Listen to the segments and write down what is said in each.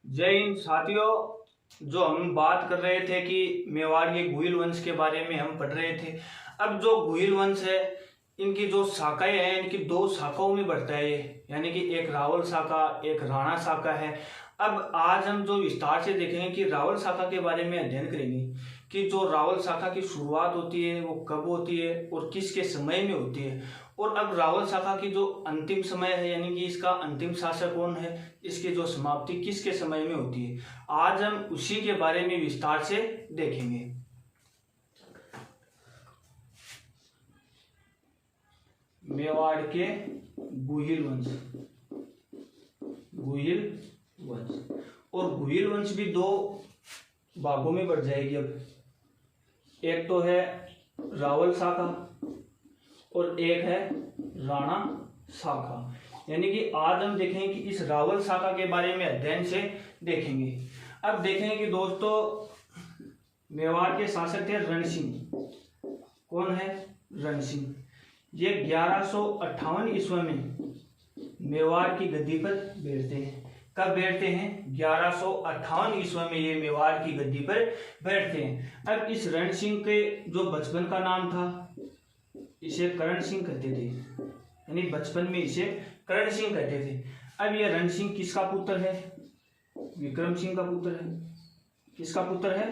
जय हिंद साथियों। जो हम बात कर रहे थे कि मेवाड़ के गुहिल वंश के बारे में हम पढ़ रहे थे। अब जो गुहिल वंश है, इनकी जो शाखाएं हैं, इनकी दो शाखाओं में बढ़ता है ये, यानी कि एक रावल शाखा, एक राणा शाखा है। अब आज हम जो विस्तार से देखेंगे कि रावल शाखा के बारे में अध्ययन करेंगे कि जो रावल शाखा की शुरुआत होती है वो कब होती है और किसके समय में होती है। और अब रावल शाखा की जो अंतिम समय है, यानी कि इसका अंतिम शासक कौन है, इसकी जो समाप्ति किसके समय में होती है, आज हम उसी के बारे में विस्तार से देखेंगे। मेवाड़ के गुहिल वंश। गुहिल वंश और गुहिल वंश भी दो भागों में बढ़ जाएगी। अब एक तो है रावल शाखा और एक है राणा शाखा। यानी कि आज हम देखेंगे कि इस रावल शाखा के बारे में अध्ययन से देखेंगे। अब देखेंगे कि दोस्तों, मेवाड़ के शासक थे रण सिंह। कौन है? रण सिंह। ये 1158 ईस्वी में मेवाड़ की गद्दी पर बैठते हैं। कब बैठते हैं? 1158 ईस्वी में ये मेवाड़ की गद्दी पर बैठते हैं। अब इस रण सिंह के जो बचपन का नाम था, इसे करण सिंह कहते थे, यानी बचपन में इसे करण सिंह कहते थे। अब ये रण सिंह किसका पुत्र है? विक्रम सिंह का पुत्र है। किसका पुत्र है?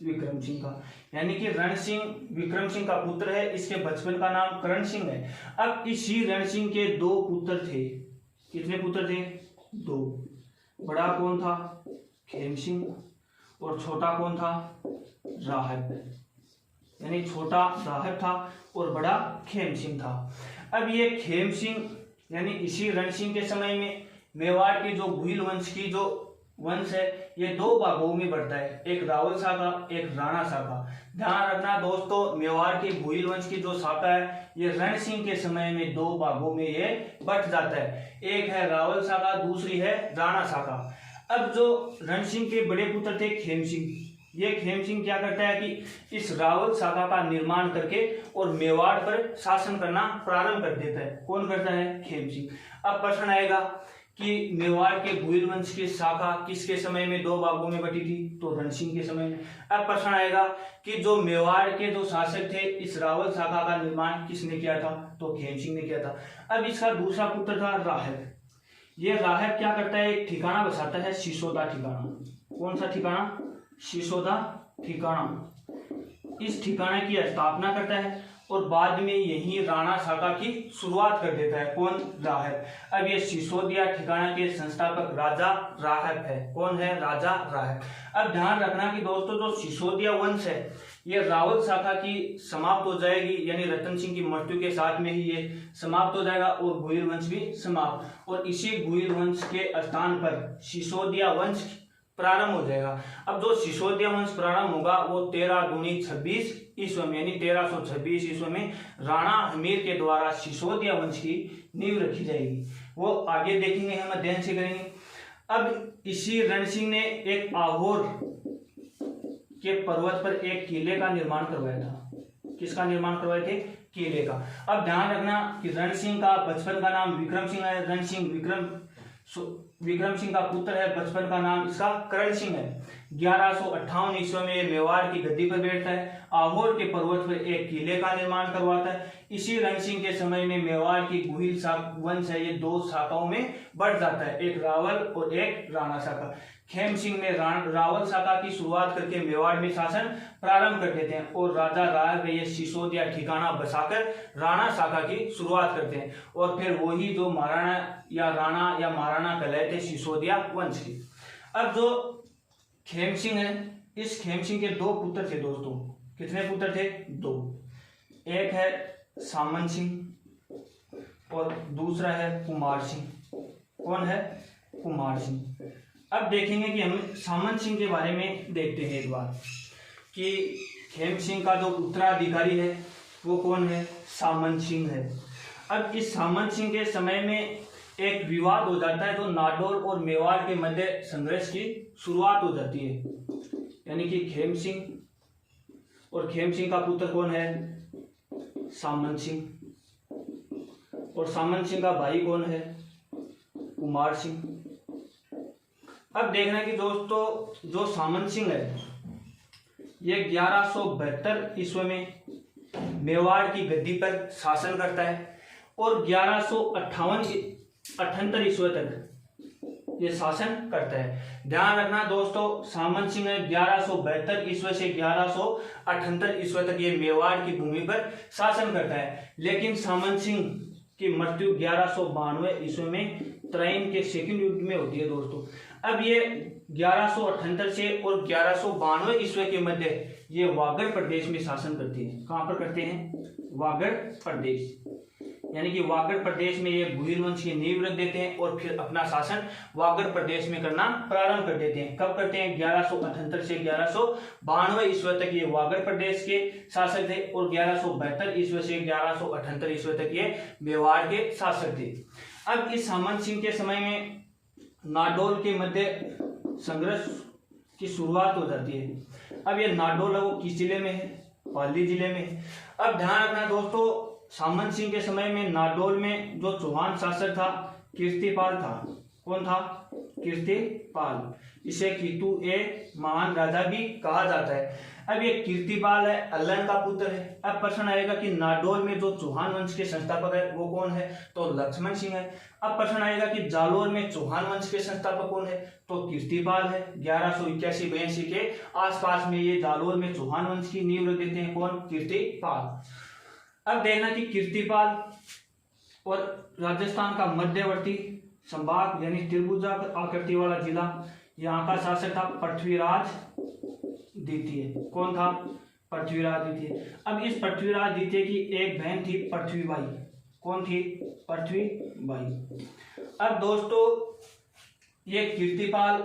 विक्रम सिंह का। यानी कि रण सिंह विक्रम सिंह का पुत्र है, इसके बचपन का नाम करण सिंह है। अब इसी रण सिंह के दो पुत्र थे। कितने पुत्र थे? दो। बड़ा कौन था? खेम सिंह। और छोटा कौन था? राहब। यानी छोटा राहब था और बड़ा खेम सिंह था। अब ये खेम सिंह यानी इसी रण सिंह के समय में मेवाड़ की जो गुहिल वंश की जो वंश है, ये दो भागों में बढ़ता है, एक रावल शाखा, एक राणा शाखा। ध्यान रखना दोस्तों, मेवाड़ के गुहिल वंश की जो शाखा है, ये रण सिंह के समय में दो भागों में ये बट जाता है। एक है रावल शाखा, दूसरी है राणा शाखा। अब जो रण सिंह के बड़े पुत्र थे खेम सिंह, ये खेम सिंह क्या करता है कि इस रावल शाखा का निर्माण करके और मेवाड़ पर शासन करना प्रारंभ कर देता है। कौन करता है? खेम सिंह। अब प्रश्न आएगा कि मेवाड़ के गुहिल वंश की शाखा किसके समय में दो भागों में बटी थी? तो रण सिंह के समय में। अब प्रश्न आएगा कि जो मेवाड़ के जो शासक थे, इस रावल शाखा का निर्माण किसने किया था? तो खेम सिंह ने किया था। अब इसका दूसरा पुत्र था राहब। ये राहब क्या करता है? एक ठिकाना बसाता है, सिसोदा ठिकाना। कौन सा ठिकाना? सिसोदा ठिकाना। इस ठिकाने की स्थापना करता है और बाद में यही राणा शाखा की शुरुआत कर देता है। कौन? राहब। अब ये सिसोदिया ठिकाना के संस्थापक राजा राहब है। कौन है? राजा राहब। अब ध्यान रखना कि दोस्तों, जो सिसोदिया वंश है, ये रावल शाखा की समाप्त हो जाएगी, यानी रतन सिंह की मृत्यु के साथ में ही ये समाप्त हो जाएगा और गुहिल वंश भी समाप्त। और इसी गुहिल वंश के स्थान पर सिसोदिया वंश प्रारंभ हो जाएगा। अब जो सिसोदिया वंश प्रारंभ होगा वो 13 दूनी 26 ईस्वी में, यानी 1326 ईस्वी में राणा हमीर के द्वारा सिसोदिया वंश की नींव रखी जाएगी। वो आगे देखेंगे, हम अध्ययन से करेंगे। अब इसी रण सिंह ने एक आहोर के पर्वत पर एक किले का निर्माण करवाया था। किसका निर्माण करवाए थे? किले का। अब ध्यान रखना कि रण सिंह का बचपन का नाम विक्रम सिंह है। रण सिंह विक्रम सिंह का पुत्र है, बचपन का नाम इसका करण सिंह है। 1158 ईस्वी में मेवाड़ की गद्दी पर बैठता है, आहोर के पर्वत पर एक किले का निर्माण करवाता है। इसी रण सिंह के समय में मेवाड़ की गुहिल वंश है, ये दो शाखाओं में बढ़ जाता है, एक रावल और एक राणा शाखा। खेम सिंह ने रावल शाखा की शुरुआत करके मेवाड़ में शासन प्रारंभ कर देते हैं और राजा राहब ये सिसोदिया ठिकाना बसाकर राणा शाखा की शुरुआत करते हैं। और फिर वही जो महाराणा या राणा या महाराणा कहलाते सिसोदिया वंश की। अब जो खेम सिंह है, इस खेम सिंह के दो पुत्र थे दोस्तों। कितने पुत्र थे? दो। एक है सामन सिंह और दूसरा है कुमार सिंह। कौन है? कुमार सिंह। अब देखेंगे कि हम सामन सिंह के बारे में देखते हैं एक बार कि खेम सिंह का जो उत्तराधिकारी है वो कौन है? सामन सिंह है। अब इस सामन सिंह के समय में एक विवाद हो जाता है, तो नाडोर और मेवाड़ के मध्य संघर्ष की शुरुआत हो जाती है। यानी कि खेम सिंह और खेम सिंह का पुत्र कौन है? सामन सिंह। और सामन सिंह का भाई कौन है? कुमार सिंह। अब देखना कि दोस्तों जो सामंत सिंह है ये 1172 ईस्वी में मेवाड़ की गद्दी पर शासन करता है और 1158 ईस्वी तक ये शासन करता है। ध्यान रखना दोस्तों, सामंत सिंह 1172 ईस्वी से 1178 ईस्वी तक ये मेवाड़ की भूमि पर शासन करता है। लेकिन सामंत सिंह की मृत्यु 1192 ईस्वी में तराइन के सेकंड युद्ध में होती है दोस्तों। अब ये 1178 से और 1192 ईस्वी के मध्य ये वागड़ प्रदेश में शासन करती है। कहां पर करते हैं? वागड़ प्रदेश, यानी कि वागड़ प्रदेश में ये गुहिल वंश की नींव रख देते हैं और फिर अपना शासन वागड़ प्रदेश में करना प्रारंभ कर देते हैं। कब करते हैं? 1178 से 1192 ईस्वी तक ये वागड़ प्रदेश के शासक थे और 1172 ईस्वी से 1178 ईस्वी तक ये मेवाड़ के शासक थे। अब इस सामंत सिंह के समय में नाडोल के मध्य संघर्ष की शुरुआत हो जाती है। अब ये नाडोल है वो किस जिले में है? पाली जिले में है। अब ध्यान रखना दोस्तों, सामंत सिंह के समय में नाडोल में जो चौहान शासक था कीर्तिपाल था। कौन था? कीर्तिपाल। इसे कीतु ए महान राजा भी कहा जाता है। अब ये कीर्तिपाल है, अल्लन का पुत्र है। अब प्रश्न आएगा कि नाडोल में जो चौहान वंश के संस्थापक है वो कौन है? तो लक्ष्मण सिंह है। अब प्रश्न आएगा कि जालोर में चौहान वंश के संस्थापक कौन है? तो कीर्तिपाल है। 1181-82 के आसपास में ये जालोर में चौहान वंश की नींव रख देते हैं। कौन? कीर्तिपाल। अब देखना कि कीर्तिपाल और राजस्थान का मध्यवर्ती संभाग यानी त्रिभुजा आकृति वाला जिला, यहाँ का शासक था पृथ्वीराज द्वितीय। कौन था? पृथ्वीराज द्वितीय। अब इस पृथ्वीराज द्वितीय की एक बहन थी पृथ्वीबाई। कौन थी? पृथ्वीबाई। अब दोस्तों ये कीर्तिपाल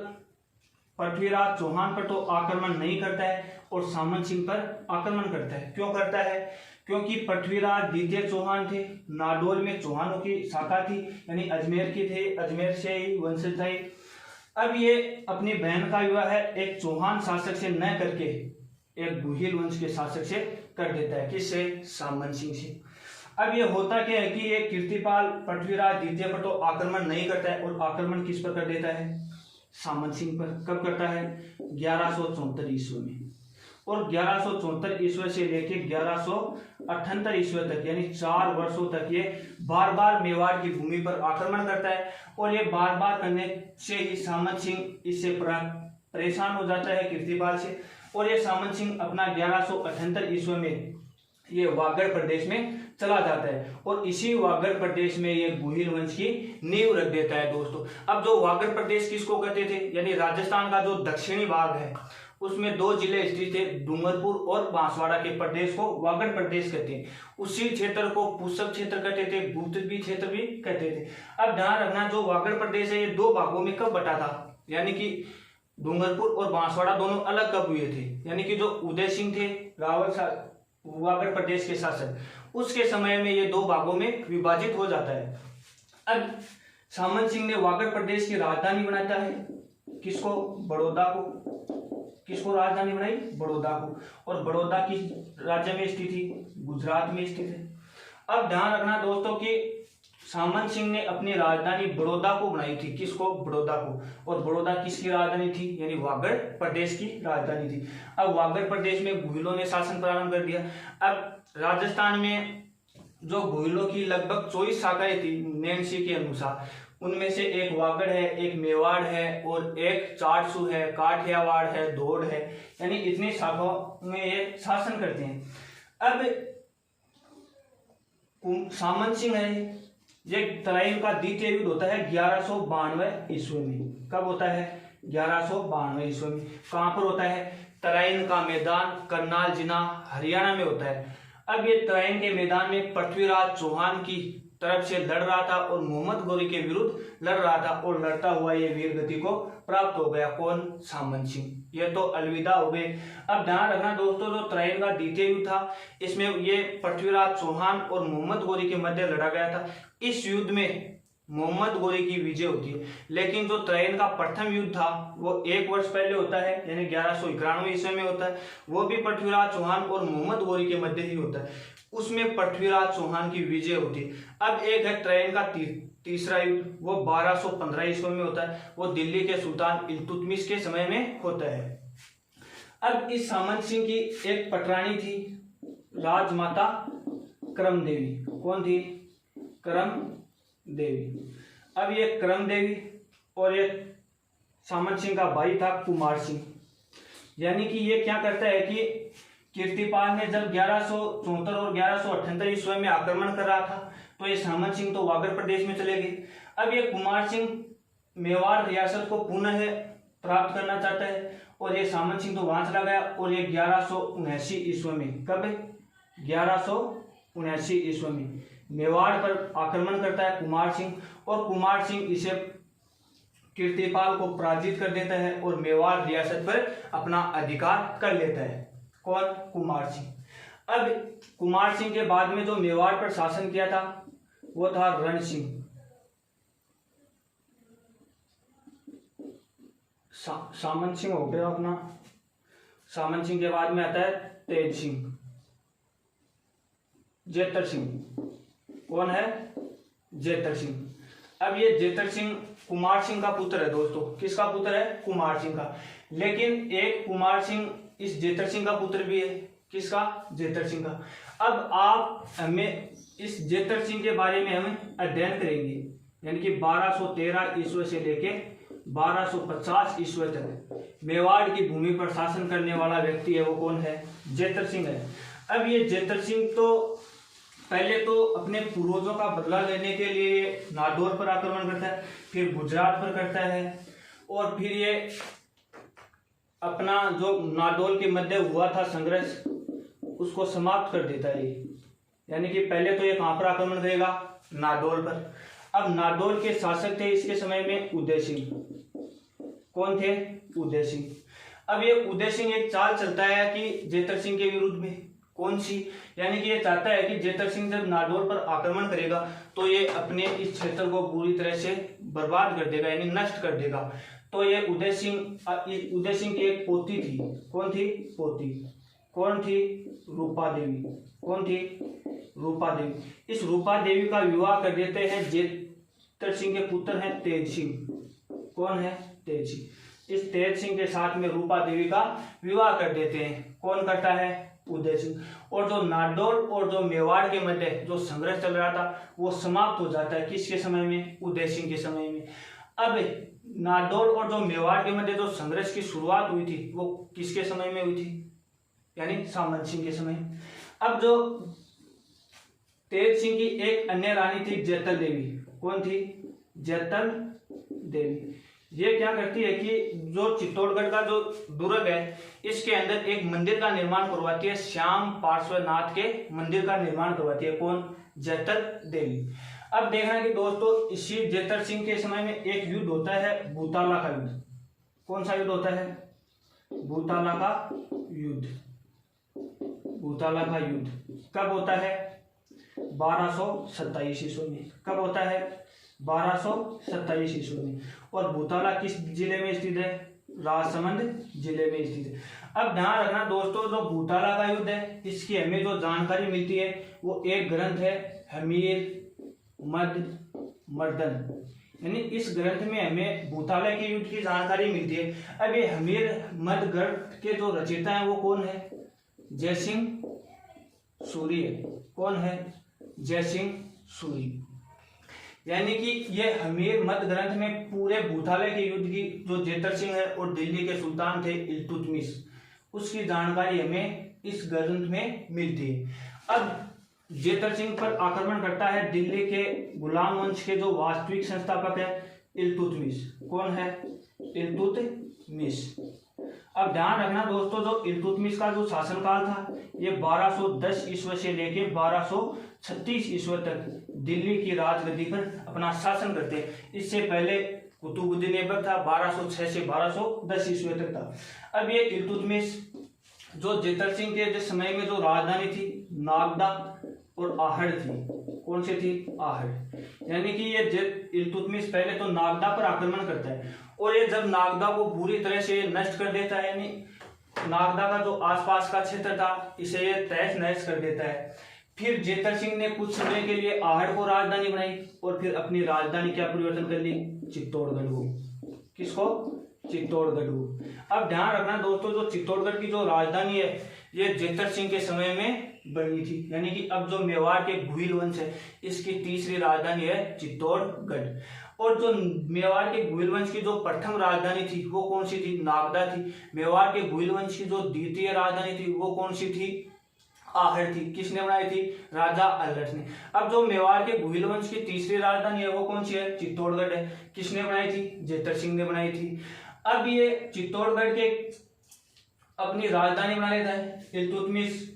पृथ्वीराज चौहान पर तो आक्रमण नहीं करता है और सामंत सिंह पर आक्रमण करता है। क्यों करता है? क्योंकि पृथ्वीराज द्वितीय चौहान थे, नाडोल में चौहानों की शाखा थी, यानी अजमेर के थे, अजमेर से ही वंशज थे। अब ये अपनी बहन का विवाह है एक चौहान शासक से न करके एक गुहिल वंश के शासक से कर देता है। किससे? सामंत सिंह से। अब ये होता क्या है कि ये कीर्तिपाल पृथ्वीराज द्वितीय पर तो आक्रमण नहीं करता है और आक्रमण किस पर कर देता है? सामंत सिंह पर। कब करता है? 1174 ईस्वी में। और 1174 ईस्वी से लेकर 1178 ईस्वी तक यानी 4 वर्षों तक ये बार बार मेवाड़ की भूमि पर आक्रमण करता है और ये बार बार करने से ही सामंत सिंह इससे परेशान हो जाता है कीर्तिपाल से और ये सामंत सिंह अपना 1178 ईस्वी में ये वागड़ प्रदेश में चला जाता है और इसी वागड़ प्रदेश में ये गुहिल वंश की नींव रख देता है दोस्तों। अब जो वागड़ प्रदेश किसको कहते थे, यानी राजस्थान का जो दक्षिणी भाग है उसमें 2 जिले स्थित थे, डूंगरपुर और बांसवाड़ा के प्रदेश को वागड़ प्रदेश कहते हैं। उसी क्षेत्र को पुष्प क्षेत्र कहते थे, गुप्तद्वीप क्षेत्र भी कहते थे। अब ध्यान रखना जो वागड़ प्रदेश है ये 2 भागों में कब बटा था, यानी कि डूंगरपुर और बांसवाड़ा दोनों अलग कब हुए थे, यानी कि जो उदय सिंह थे रावल वागड़ प्रदेश के शासक, उसके समय में ये 2 भागों में विभाजित हो जाता है। अब सामंत सिंह ने वागड़ प्रदेश की राजधानी बनाता है किसको? बड़ौदा को। किसको राजधानी बनाई? बड़ौदा को। और बड़ौदा किस राज्य में स्थित थी? गुजरात में स्थित है। अब ध्यान रखना दोस्तों कि सामंत सिंह ने अपनी राजधानी बड़ौदा को बनाई थी। किसको? बड़ौदा को। और बड़ौदा किसकी राजधानी थी? यानी वागड़ प्रदेश की राजधानी थी। अब वागड़ प्रदेश में गुहिलों ने शासन प्रारंभ कर दिया। अब राजस्थान में जो गुहिलों की लगभग 24 शाखाएं थी नैन्सी के अनुसार, उनमें से एक वागड़ है, एक मेवाड़ है और एक चारसू है, काठियावाड़ है, धोड़ है, यानी इतनी शाखाओं में ये शासन करते हैं। अब सामंत सिंह है ये तराइन का द्वितीय युद्ध होता है 1192 ईस्वी में। कब होता है? 1192 ईस्वी में। कहां पर होता है? तराइन का मैदान करनाल जिला हरियाणा में होता है। अब ये तराइन के मैदान में पृथ्वीराज चौहान की तरफ से लड़ रहा था और मोहम्मद गौरी के विरुद्ध लड़ रहा था और लड़ता हुआ ये वीर गति को प्राप्त हो गया। कौन? सामंत सिंह। ये तो अलविदा हो गए। अब ध्यान रखना दोस्तों जो तराइन का द्वितीय युद्ध था इसमें ये पृथ्वीराज चौहान और मोहम्मद गौरी के मध्य लड़ा गया था। इस युद्ध में मोहम्मद गोरी की विजय होती है। लेकिन जो त्रयन का प्रथम युद्ध था वो 1 वर्ष पहले होता है, यानी 1191 ईस्वी में होता है। वो भी पृथ्वीराज चौहान और मोहम्मद गोरी के मध्य ही होता है। उसमें पृथ्वीराज चौहान की विजय होती है। अब एक है त्रयन का तीसरा युद्ध, वो 1215 ईस्वी में होता है। वो दिल्ली के सुल्तान इल्तुतमिश के समय में होता है। अब इस सामंत सिंह की एक पटरानी थी, राजमाता करम देवी। कौन थी? करम देवी। अब ये करम देवी और ये सामंत सिंह का भाई था कुमार सिंह। यानी कि ये क्या करता है कि कीर्तिपाल ने जब 1174 और 1178 ईस्वी में आक्रमण कर रहा था तो ये सामंत सिंह तो वागड़ प्रदेश में चले गए। अब ये कुमार सिंह मेवाड़ रियासत को पुनः प्राप्त करना चाहता है और ये सामंत सिंह तो वहां चला गया। और ये 1179 ईस्वी में, कब? 1179 ईस्वी में मेवाड़ पर आक्रमण करता है कुमार सिंह, और कुमार सिंह इसे कीर्तिपाल को पराजित कर देता है और मेवाड़ रियासत पर अपना अधिकार कर लेता है। कौन? कुमार सिंह। अब कुमार सिंह के बाद में जो मेवाड़ पर शासन किया था वो था रण सिंह। सामंत सिंह हो गया अपना। सामंत सिंह के बाद में आता है तेज सिंह, जेतर सिंह। कौन है? जेतर सिंह। अब ये जेतर सिंह कुमार सिंह का पुत्र है दोस्तों। किसका पुत्र है? कुमार सिंह का। लेकिन एक कुमार सिंह इस जेतर सिंह का पुत्र भी है। किसका? जेतर सिंह का। अब आप हमें इस जेतर सिंह के बारे में हम अध्ययन करेंगे, यानी कि 1213 ईस्वी से लेके 1250 ईस्वी तक मेवाड़ की भूमि पर शासन करने वाला व्यक्ति है। वो कौन है? जेतर सिंह है। अब ये जेतर सिंह तो पहले तो अपने पूर्वजों का बदला लेने के लिए नागौर पर आक्रमण करता है, फिर गुजरात पर करता है, और फिर ये अपना जो नाडोल के मध्य हुआ था संघर्ष उसको समाप्त कर देता है। यानी कि पहले तो ये कहां पर आक्रमण करेगा? नाडोल पर। अब नाडोल के शासक थे इसके समय में उदय सिंह। कौन थे? उदय सिंह। अब ये उदय सिंह एक चाल चलता है कि जेतर सिंह के विरुद्ध में। कौन सी? यानी कि ये चाहता है कि जेतर सिंह जब नाडोल पर आक्रमण करेगा तो ये अपने इस क्षेत्र को पूरी तरह से बर्बाद कर देगा, यानी नष्ट कर देगा। तो ये उदय सिंह की एक पोती थी। कौन थी? पोती। कौन थी? रूपा देवी। कौन थी? रूपा देवी। इस रूपा देवी का विवाह कर देते हैं जेतर सिंह के पुत्र हैं तेज सिंह। कौन है? तेज सिंह। इस तेज सिंह के साथ में रूपा देवी का विवाह कर देते हैं। कौन करता है? उदय सिंह। और जो नाडोल और जो मेवाड़ के मध्य जो संघर्ष चल रहा था वो समाप्त हो जाता है। किसके समय में? उदय सिंह के समय में। अब नाडोल और जो मेवाड़ के मध्य जो संघर्ष की शुरुआत हुई थी वो किसके समय में हुई थी? यानी सामंत सिंह के समय। अब जो तेज सिंह की एक अन्य रानी थी जेतल देवी। कौन थी? जेतल देवी। ये क्या करती है कि जो चित्तौड़गढ़ का जो दुर्ग है इसके अंदर एक मंदिर का निर्माण करवाती है। श्याम पार्श्वनाथ के मंदिर का निर्माण करवाती है। कौन? जेतल देवी। अब देखना कि दोस्तों इसी जेतर सिंह के समय में एक युद्ध होता है, भूताला का युद्ध। कौन सा युद्ध होता है? भूताला का युद्ध। भूताला का युद्ध कब होता है? 1227 ईस्वी में। कब होता है? 1227 ईस्वी में। और भूताला किस जिले में स्थित है? राजसमंद जिले में स्थित है। अब ध्यान रखना दोस्तों, जो भूताला का युद्ध है इसकी हमें जो जानकारी मिलती है वो एक ग्रंथ है हमीर मद मर्दन। यानी इस ग्रंथ में हमें भूताला के युद्ध की जानकारी मिलती है। अब ये हमीर मद ग्रंथ के जो रचयिता है वो कौन है? जयसिंह सूरी है। कौन है? जयसिंह सूरी। यानी कि ये हमीर मद ग्रंथ में पूरे भूताला के युद्ध की जो जेतर सिंह है और दिल्ली के सुल्तान थे इल्तुतमिश उसकी जानकारी हमें इस ग्रंथ में मिलती है। अब जेतर सिंह पर आक्रमण करता है दिल्ली के गुलाम वंश के जो वास्तविक संस्थापक है इल्तुतमिश। कौन है? इल्तुतमिश। अब ध्यान रखना दोस्तों, जो इल्तुतमिश का जो शासनकाल था ये 1210 ईस्वी से लेके 1236 ईस्वी तक दिल्ली की राजगद्दी पर अपना शासन करते हैं। इससे पहले कुतुबुद्दीन ऐबक था, 1206 से 1210 ईस्वी तक था। अब ये इल्तुतमिश जो जेतर सिंह के समय में जो राजधानी थी नागदा, और आहड़ थी। कौन सी थी? आहड़। यानी कि ये इल्तुतमिश पहले तो नागदा पर आक्रमण करता है और ये जब नागदा को पूरी तरह से नष्ट कर देता है, यानी नागदा का जो आसपास का क्षेत्र था इसे ये तहस नहस कर देता है। फिर जेतर सिंह ने कुछ समय के लिए आहड़ को राजधानी बनाई और फिर अपनी राजधानी क्या परिवर्तन कर ली? चित्तौड़गढ़ को। किसको? चित्तौड़गढ़ को। अब ध्यान रखना दोस्तों, जो चित्तौड़गढ़ की जो राजधानी है ये जेतर सिंह के समय में बनी थी। यानी कि अब जो मेवाड़ के भुइल वंश है इसकी तीसरी राजधानी है चित्तौड़गढ़। और जो मेवाड़ के भुइल वंश की जो प्रथम राजधानी थी वो कौन सी थी? नागदा थी। मेवाड़ के भुइल वंश की जो द्वितीय राजधानी थी वो कौन सी थी? आहड़ थी। किसने बनाई थी? राजा अलख ने। अब जो मेवाड़ के भुइल वंश की तीसरी राजधानी है वो कौन सी है? चित्तौड़गढ़ है। किसने बनाई थी? जेतर सिंह ने बनाई थी। अब ये चित्तौड़गढ़ के अपनी राजधानी बना लेता है। इल्तुतमिश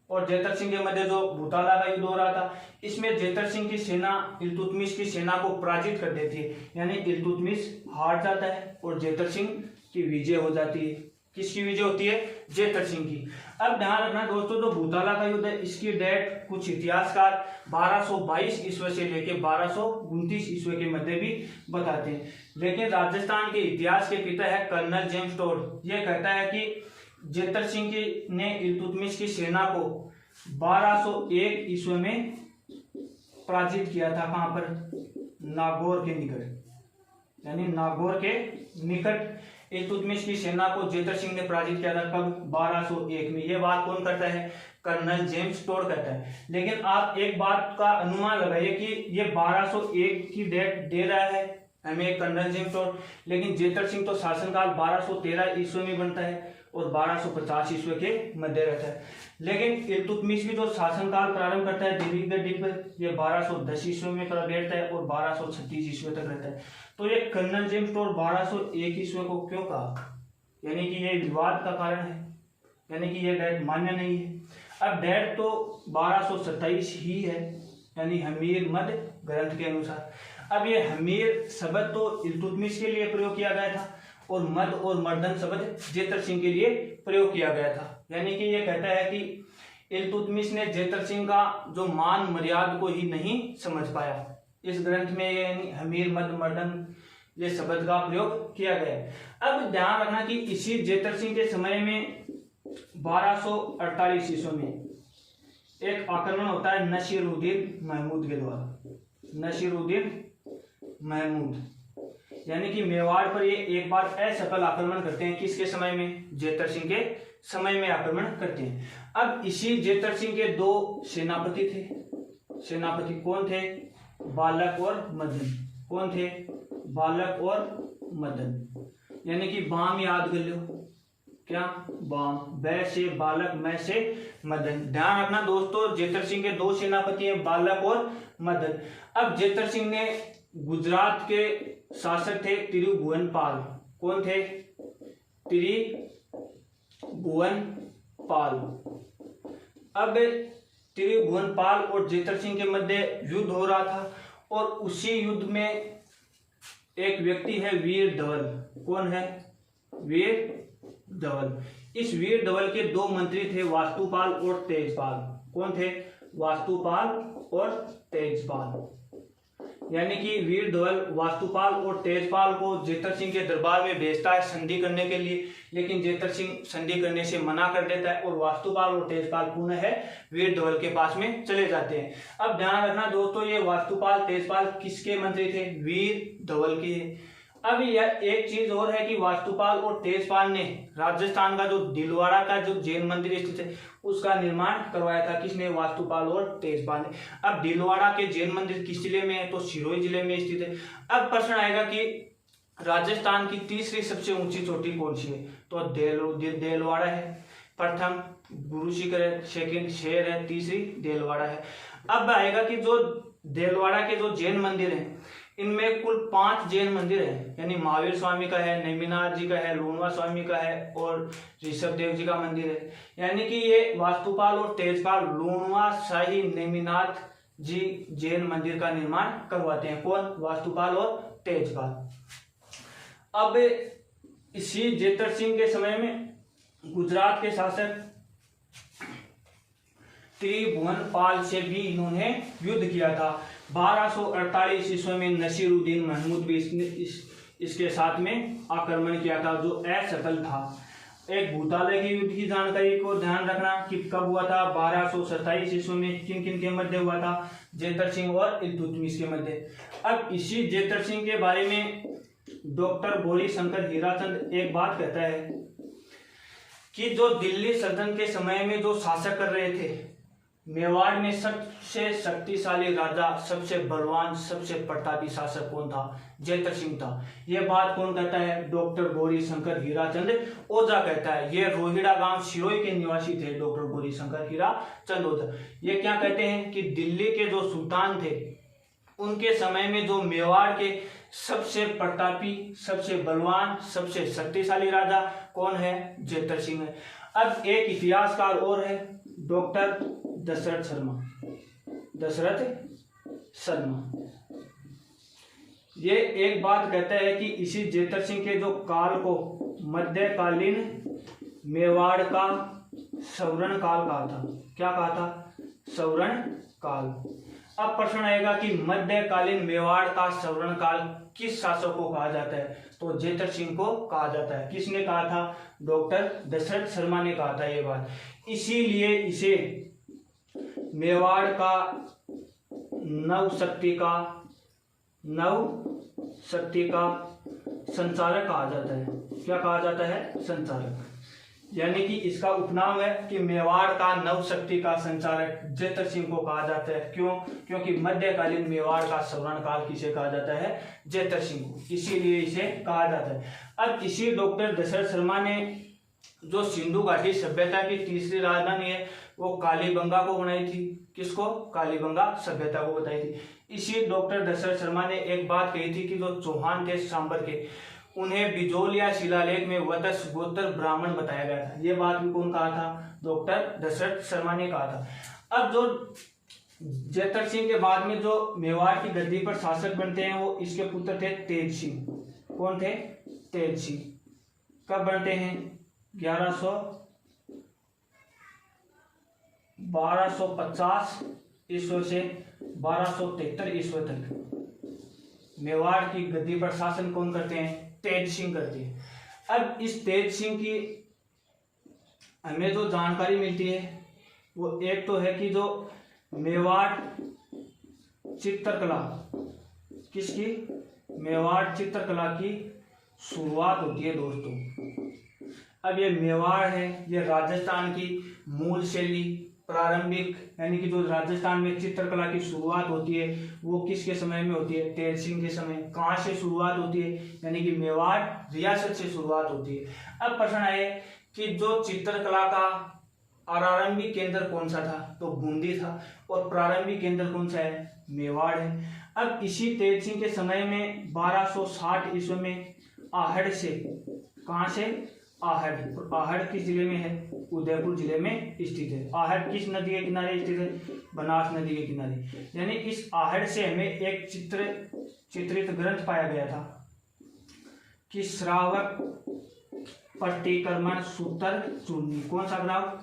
और जेतर सिंह के मध्य जो भूताला का युद्ध हो रहा था इसमें जेतर सिंह की सेना इल्तुतमिश की सेना को पराजित कर देती है, यानी इल्तुतमिश हार जाता है और जेतर सिंह की विजय हो जाती है। किसकी विजय होती है? जेतर सिंह की। अब ध्यान रखना दोस्तों, जो भूताला का युद्ध है इसकी डेट कुछ इतिहासकार 1222 ईस्वी से लेकर 1229 ईस्वी के मध्य भी बताते हैं, लेकिन राजस्थान के इतिहास के पिता है कर्नल जेम्स टोड। ये कहता है कि जेतर सिंह ने इल्तुतमिश की सेना को 1201 ईस्वी में पराजित किया था। कहां पर? नागौर के निकट, यानी नागौर के निकट इल्तुतमिश की सेना को जेतर सिंह ने पराजित किया था। कब? 1201 में। यह बात कौन करता है? कर्नल जेम्स टोड कहता है। लेकिन आप एक बात का अनुमान लगाइए कि ये 1201 की डेट दे रहा है हमें कर्नल जेम्स टोड, लेकिन जेतर सिंह तो शासनकाल 1213 ईस्वी में बनता है और 1250 ईस्वी के मध्य रहता है। लेकिन इल्तुतमिश भी जो शासनकाल प्रारंभ करता है दिल्ली गढ़ी पर, यह 1210 ईस्वी में बैठता है और 1236 ईस्वी तक रहता है। तो ये कर्नल जेम्स टोड 1201 ईस्वी को क्यों कहा? यानी कि ये विवाद का कारण है, यानी कि ये डेट मान्य नहीं है। अब डेट तो 1227 ही है, यानी हमीर मद ग्रंथ के अनुसार। अब ये हमीर शब्द तो इल्तुतमिश के लिए प्रयोग किया गया था और मद और मर्दन शब्द जेतर सिंह के लिए प्रयोग किया गया था। यानी कि ये कहता है कि इल्तुतमिश ने जेतर सिंह का जो मान मर्यादा को ही नहीं समझ पाया। इस ग्रंथ में ये हमीर मद मर्दन ये शब्द का प्रयोग किया गया है। अब ध्यान रखना कि इसी जेतर सिंह के समय में 1248 ईस्वी में एक आक्रमण होता है नसीरुद्दीन महमूद के द्वारा। नसीरुद्दीन महमूद यानी कि मेवाड़ पर ये एक बार असफल आक्रमण करते हैं। किसके समय में? जेतर सिंह के समय में आक्रमण करते हैं। अब इसी जेतर सिंह के दो सेनापति थे। सेनापति कौन थे? बालक और मदन। कौन थे? बालक और मदन। यानी कि बाम याद कर लो। क्या? बाम। बै से बालक, मैं से मदन। ध्यान रखना दोस्तों, जेतर सिंह के दो सेनापति हैं, बालक और मदन। अब जेतर सिंह ने गुजरात के शासक थे त्रिभुवनपाल। कौन थे? त्रिभुवनपाल। अब त्रिभुवनपाल और जेतर सिंह के मध्य युद्ध हो रहा था और उसी युद्ध में एक व्यक्ति है वीर धवल। कौन है? वीर धवल। इस वीर धवल के दो मंत्री थे, वास्तुपाल और तेजपाल। कौन थे? वास्तुपाल और तेजपाल। यानी कि वीर धवल वास्तुपाल और तेजपाल को जेतर सिंह के दरबार में भेजता है संधि करने के लिए, लेकिन जेतर सिंह संधि करने से मना कर देता है और वास्तुपाल और तेजपाल पुनः है वीर धवल के पास में चले जाते हैं। अब ध्यान रखना दोस्तों, ये वास्तुपाल तेजपाल किसके मंत्री थे? वीर धवल के। अब यह एक चीज और है कि वास्तुपाल और तेजपाल ने राजस्थान का जो दिलवाड़ा का जो जैन मंदिर स्थित है उसका निर्माण करवाया था। किसने? वास्तुपाल और तेजपाल ने। अब दिलवाड़ा के जैन मंदिर किस जिले में है? तो सिरोही जिले में स्थित है। अब प्रश्न आएगा कि राजस्थान की तीसरी सबसे ऊंची चोटी कौन सी है? तो देलवाड़ा है। प्रथम गुरु शिखर है, सेकंड शेर है, तीसरी देलवाड़ा है। अब आएगा कि जो देलवाड़ा के जो जैन मंदिर है इनमें कुल 5 जैन मंदिर है, यानी महावीर स्वामी का है, नेमिनाथ जी का है, लूणवा स्वामी का है और ऋषभ देव जी का मंदिर है। यानी कि ये वास्तुपाल और तेजपाल लूणवा शाही नेमिनाथ जी जैन मंदिर का निर्माण करवाते हैं। कौन? वास्तुपाल और तेजपाल। अब इसी जेतर सिंह के समय में गुजरात के शासक त्रिभुवनपाल से भी इन्होंने युद्ध किया था। 1248 ईस्वी में नसीरुद्दीन महमूद भी इसके साथ में आक्रमण किया था, जो असफल था। एक भूतालय के युद्ध की जानकारी को ध्यान रखना कि कब हुआ था। 1227 ईस्वी में किन किन के मध्य हुआ था, जेतर सिंह और इल्तुतमिश के मध्य। अब इसी जेतर सिंह के बारे में डॉक्टर गौरी शंकर हीराचंद एक बात कहता है कि जो दिल्ली सल्तनत के समय में जो शासक कर रहे थे, मेवाड़ में सबसे शक्तिशाली राजा, सबसे बलवान, सबसे प्रतापी शासक कौन था? जेतर सिंह था। यह बात कौन कहता है? डॉक्टर गौरी शंकर हीराचंद ओझा कहता है। ये रोहिड़ा गांव सिरोही के निवासी थे डॉक्टर गौरी शंकर हीराचंद ओझा। ये क्या कहते हैं कि दिल्ली के जो सुल्तान थे, उनके समय में जो मेवाड़ के सबसे प्रतापी, सबसे बलवान, सबसे शक्तिशाली राजा कौन है? जेतर सिंह है। अब एक इतिहासकार और है, डॉक्टर दशरथ शर्मा। ये एक बात कहता है कि इसी जेतर सिंह के जो काल को मध्यकालीन मेवाड़ का सवर्ण काल कहा था। क्या कहा था? सवर्ण काल। अब प्रश्न आएगा कि मध्यकालीन मेवाड़ का सवर्ण काल किस शासक को कहा जाता है? तो जेतर सिंह को कहा जाता है। किसने कहा था? डॉक्टर दशरथ शर्मा ने कहा था ये बात। इसीलिए इसे मेवाड़ का नव शक्ति का संचारक कहा जाता है। क्या कहा जाता है? संचारक। यानी कि इसका उपनाम है कि मेवाड़ का नव शक्ति का संचारक जेतर सिंह को कहा जाता है। क्यों? क्योंकि मध्यकालीन मेवाड़ का सवर्ण काल किसे कहा जाता है? जेतर सिंह को, इसीलिए इसे कहा जाता है। अब इसी डॉक्टर दशरथ शर्मा ने जो सिंधु घाटी सभ्यता की तीसरी राजधानी है, वो कालीबंगा को बनाई थी। किसको? कालीबंगा सभ्यता को बताई थी। इसी डॉक्टर दशरथ शर्मा ने एक बात कही थी कि जो चौहान थे सांबर के, उन्हें बिजोलिया शिलालेख में वत्स गोत्र ब्राह्मण बताया गया था। ये बात भी कौन कहा था? डॉक्टर दशरथ शर्मा ने कहा था। अब जो जेतर सिंह के बाद में जो मेवाड़ की गद्दी पर शासक बनते हैं, वो इसके पुत्र थे तेज सिंह। कौन थे? तेज सिंह। कब बनते हैं? 1250 ईस्वी से 1273 ईस्वी तक मेवाड़ की गद्दी पर शासन कौन करते हैं? तेज सिंह करते हैं। अब इस तेज सिंह की हमें जो जानकारी मिलती है, वो एक तो है कि जो मेवाड़ चित्रकला, किसकी? मेवाड़ चित्रकला की शुरुआत होती है दोस्तों। अब ये मेवाड़ है, ये राजस्थान की मूल शैली, प्रारंभिक, यानी कि जो राजस्थान में चित्रकला की शुरुआत होती है, वो किसके समय में होती है? तेज सिंह के समय। कहाँ से शुरुआत होती है? यानी कि मेवाड़ रियासत से शुरुआत होती है। अब प्रश्न आए कि जो चित्रकला का आरंभिक केंद्र कौन सा था? तो बूंदी था। और प्रारंभिक केंद्र कौन सा है? मेवाड़ है। अब इसी तेज सिंह के समय में 1260 ईस्वी में आहड़ से, कहाँ से? आहड़। आहड़ किस जिले में है? उदयपुर जिले में स्थित है। आहड़ किस नदी के किनारे स्थित है? बनास नदी के किनारे। यानी इस आहड़ से हमें एक चित्रित ग्रंथ पाया गया था कि श्रावक प्रतिक्रमण सूत्र चूर्णी। कौन सा ग्रंथ?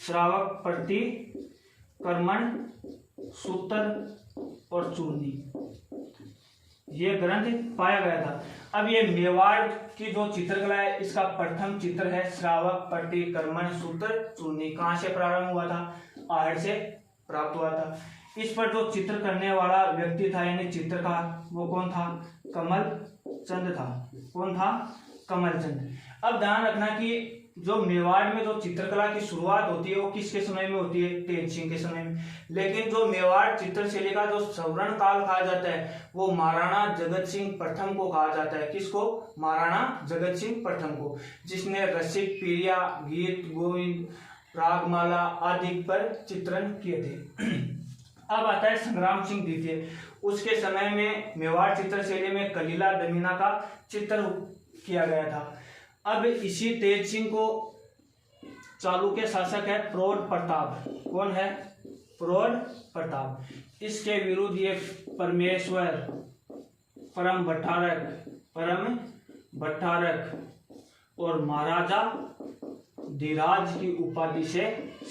श्रावक प्रतिक्रमण सूत्र और चूर्णी, ये ग्रंथ पाया गया था। अब ये मेवाड़ की जो चित्रकला है, इसका प्रथम चित्र है श्रावक प्रतिक्रमण सूत्र चूर्णी। कहाँ से प्रारंभ हुआ था? आहड़ से प्राप्त हुआ था। इस पर जो चित्र करने वाला व्यक्ति था, यानी चित्रकार, वो कौन था? कमल चंद था। कौन था? कमल चंद। अब ध्यान रखना कि जो मेवाड़ में जो चित्रकला की शुरुआत होती है, वो किसके समय में होती है? तेज सिंह के समय में। लेकिन जो मेवाड़ चित्रशैली का जो सवर्ण काल कहा जाता है, वो महाराणा जगत सिंह प्रथम को कहा जाता है। किसको? महाराणा जगत सिंह प्रथम को, जिसने रसिक, पीरिया, गीत गोविंद, रागमाला आदि पर चित्रण किए थे। अब आता है संग्राम सिंह द्वितीय। उसके समय में मेवाड़ चित्रशैली में कलीला दमीना का चित्र किया गया था। अब इसी तेज सिंह को चालुक्य शासक है प्रौढ़ प्रताप। कौन है? प्रौढ़ प्रताप। इसके विरुद्ध ये परमेश्वर, परम भट्टारक और महाराजा धीराज की उपाधि से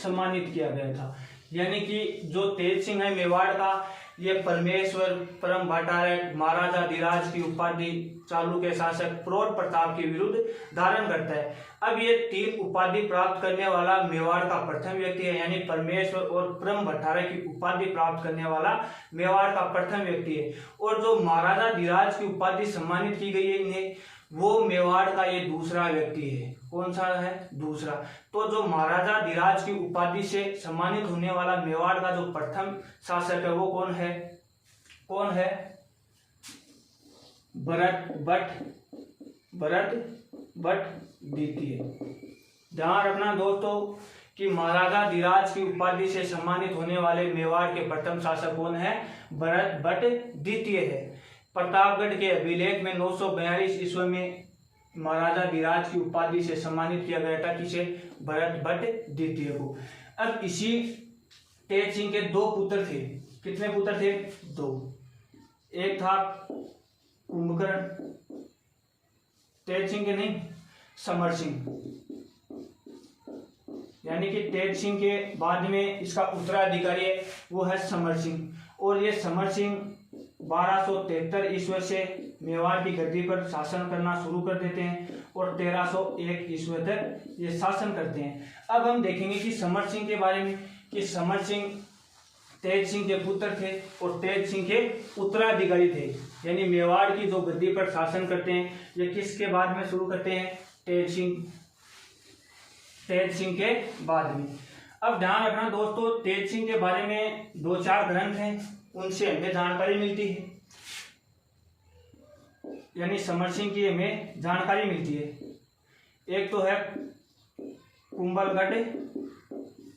सम्मानित किया गया था। यानी कि जो तेज सिंह है मेवाड़ का, ये परमेश्वर, परम भट्टारक, महाराजा धीराज की उपाधि चालू के शासक प्रौढ़ प्रताप के विरुद्ध धारण करता है। अब ये 3 उपाधि प्राप्त करने वाला मेवाड़ का प्रथम व्यक्ति है, यानी परमेश्वर और परम भट्टारक की उपाधि प्राप्त करने वाला मेवाड़ का प्रथम व्यक्ति है। और जो महाराजा धीराज की उपाधि सम्मानित की गई है इन्हें, वो मेवाड़ का ये दूसरा व्यक्ति है। कौन सा है? दूसरा। तो जो महाराजा धीराज की उपाधि से सम्मानित होने वाला मेवाड़ का जो प्रथम शासक है वो कौन है? कौन है? भरत बट द्वितीय। ध्यान रखना दोस्तों कि महाराजा धीराज की उपाधि से सम्मानित होने वाले मेवाड़ के प्रथम शासक कौन है? भरत बट द्वितीय है। प्रतापगढ़ के अभिलेख में 942 ईस्वी में महाराजा धीराज की उपाधि से सम्मानित किया गया था। किसे? भरत बट द्वितीय को। अब इसी तेज सिंह के 2 पुत्र थे। कितने पुत्र थे? 2। एक था कुंभकर्ण, तेज सिंह के नहीं, समर सिंह। यानी कि तेज सिंह के बाद में इसका उत्तराधिकारी है वो है समर सिंह। और ये समर सिंह 1273 ईस्वी से मेवाड़ की गद्दी पर शासन करना शुरू कर देते हैं और 1301 ईस्वी तक ये शासन करते हैं। अब हम देखेंगे कि समर सिंह के बारे में, कि समर सिंह तेज सिंह के पुत्र थे और तेज सिंह के उत्तराधिकारी थे। यानी मेवाड़ की जो गद्दी पर शासन करते हैं ये किसके बाद में शुरू करते हैं? तेज सिंह के बाद में। अब ध्यान रखना दोस्तों, तेज सिंह के बारे में 2-4 ग्रंथ हैं, उनसे हमें जानकारी मिलती है। यानी समर सिंह की हमें जानकारी मिलती है। एक तो है कुंभलगढ़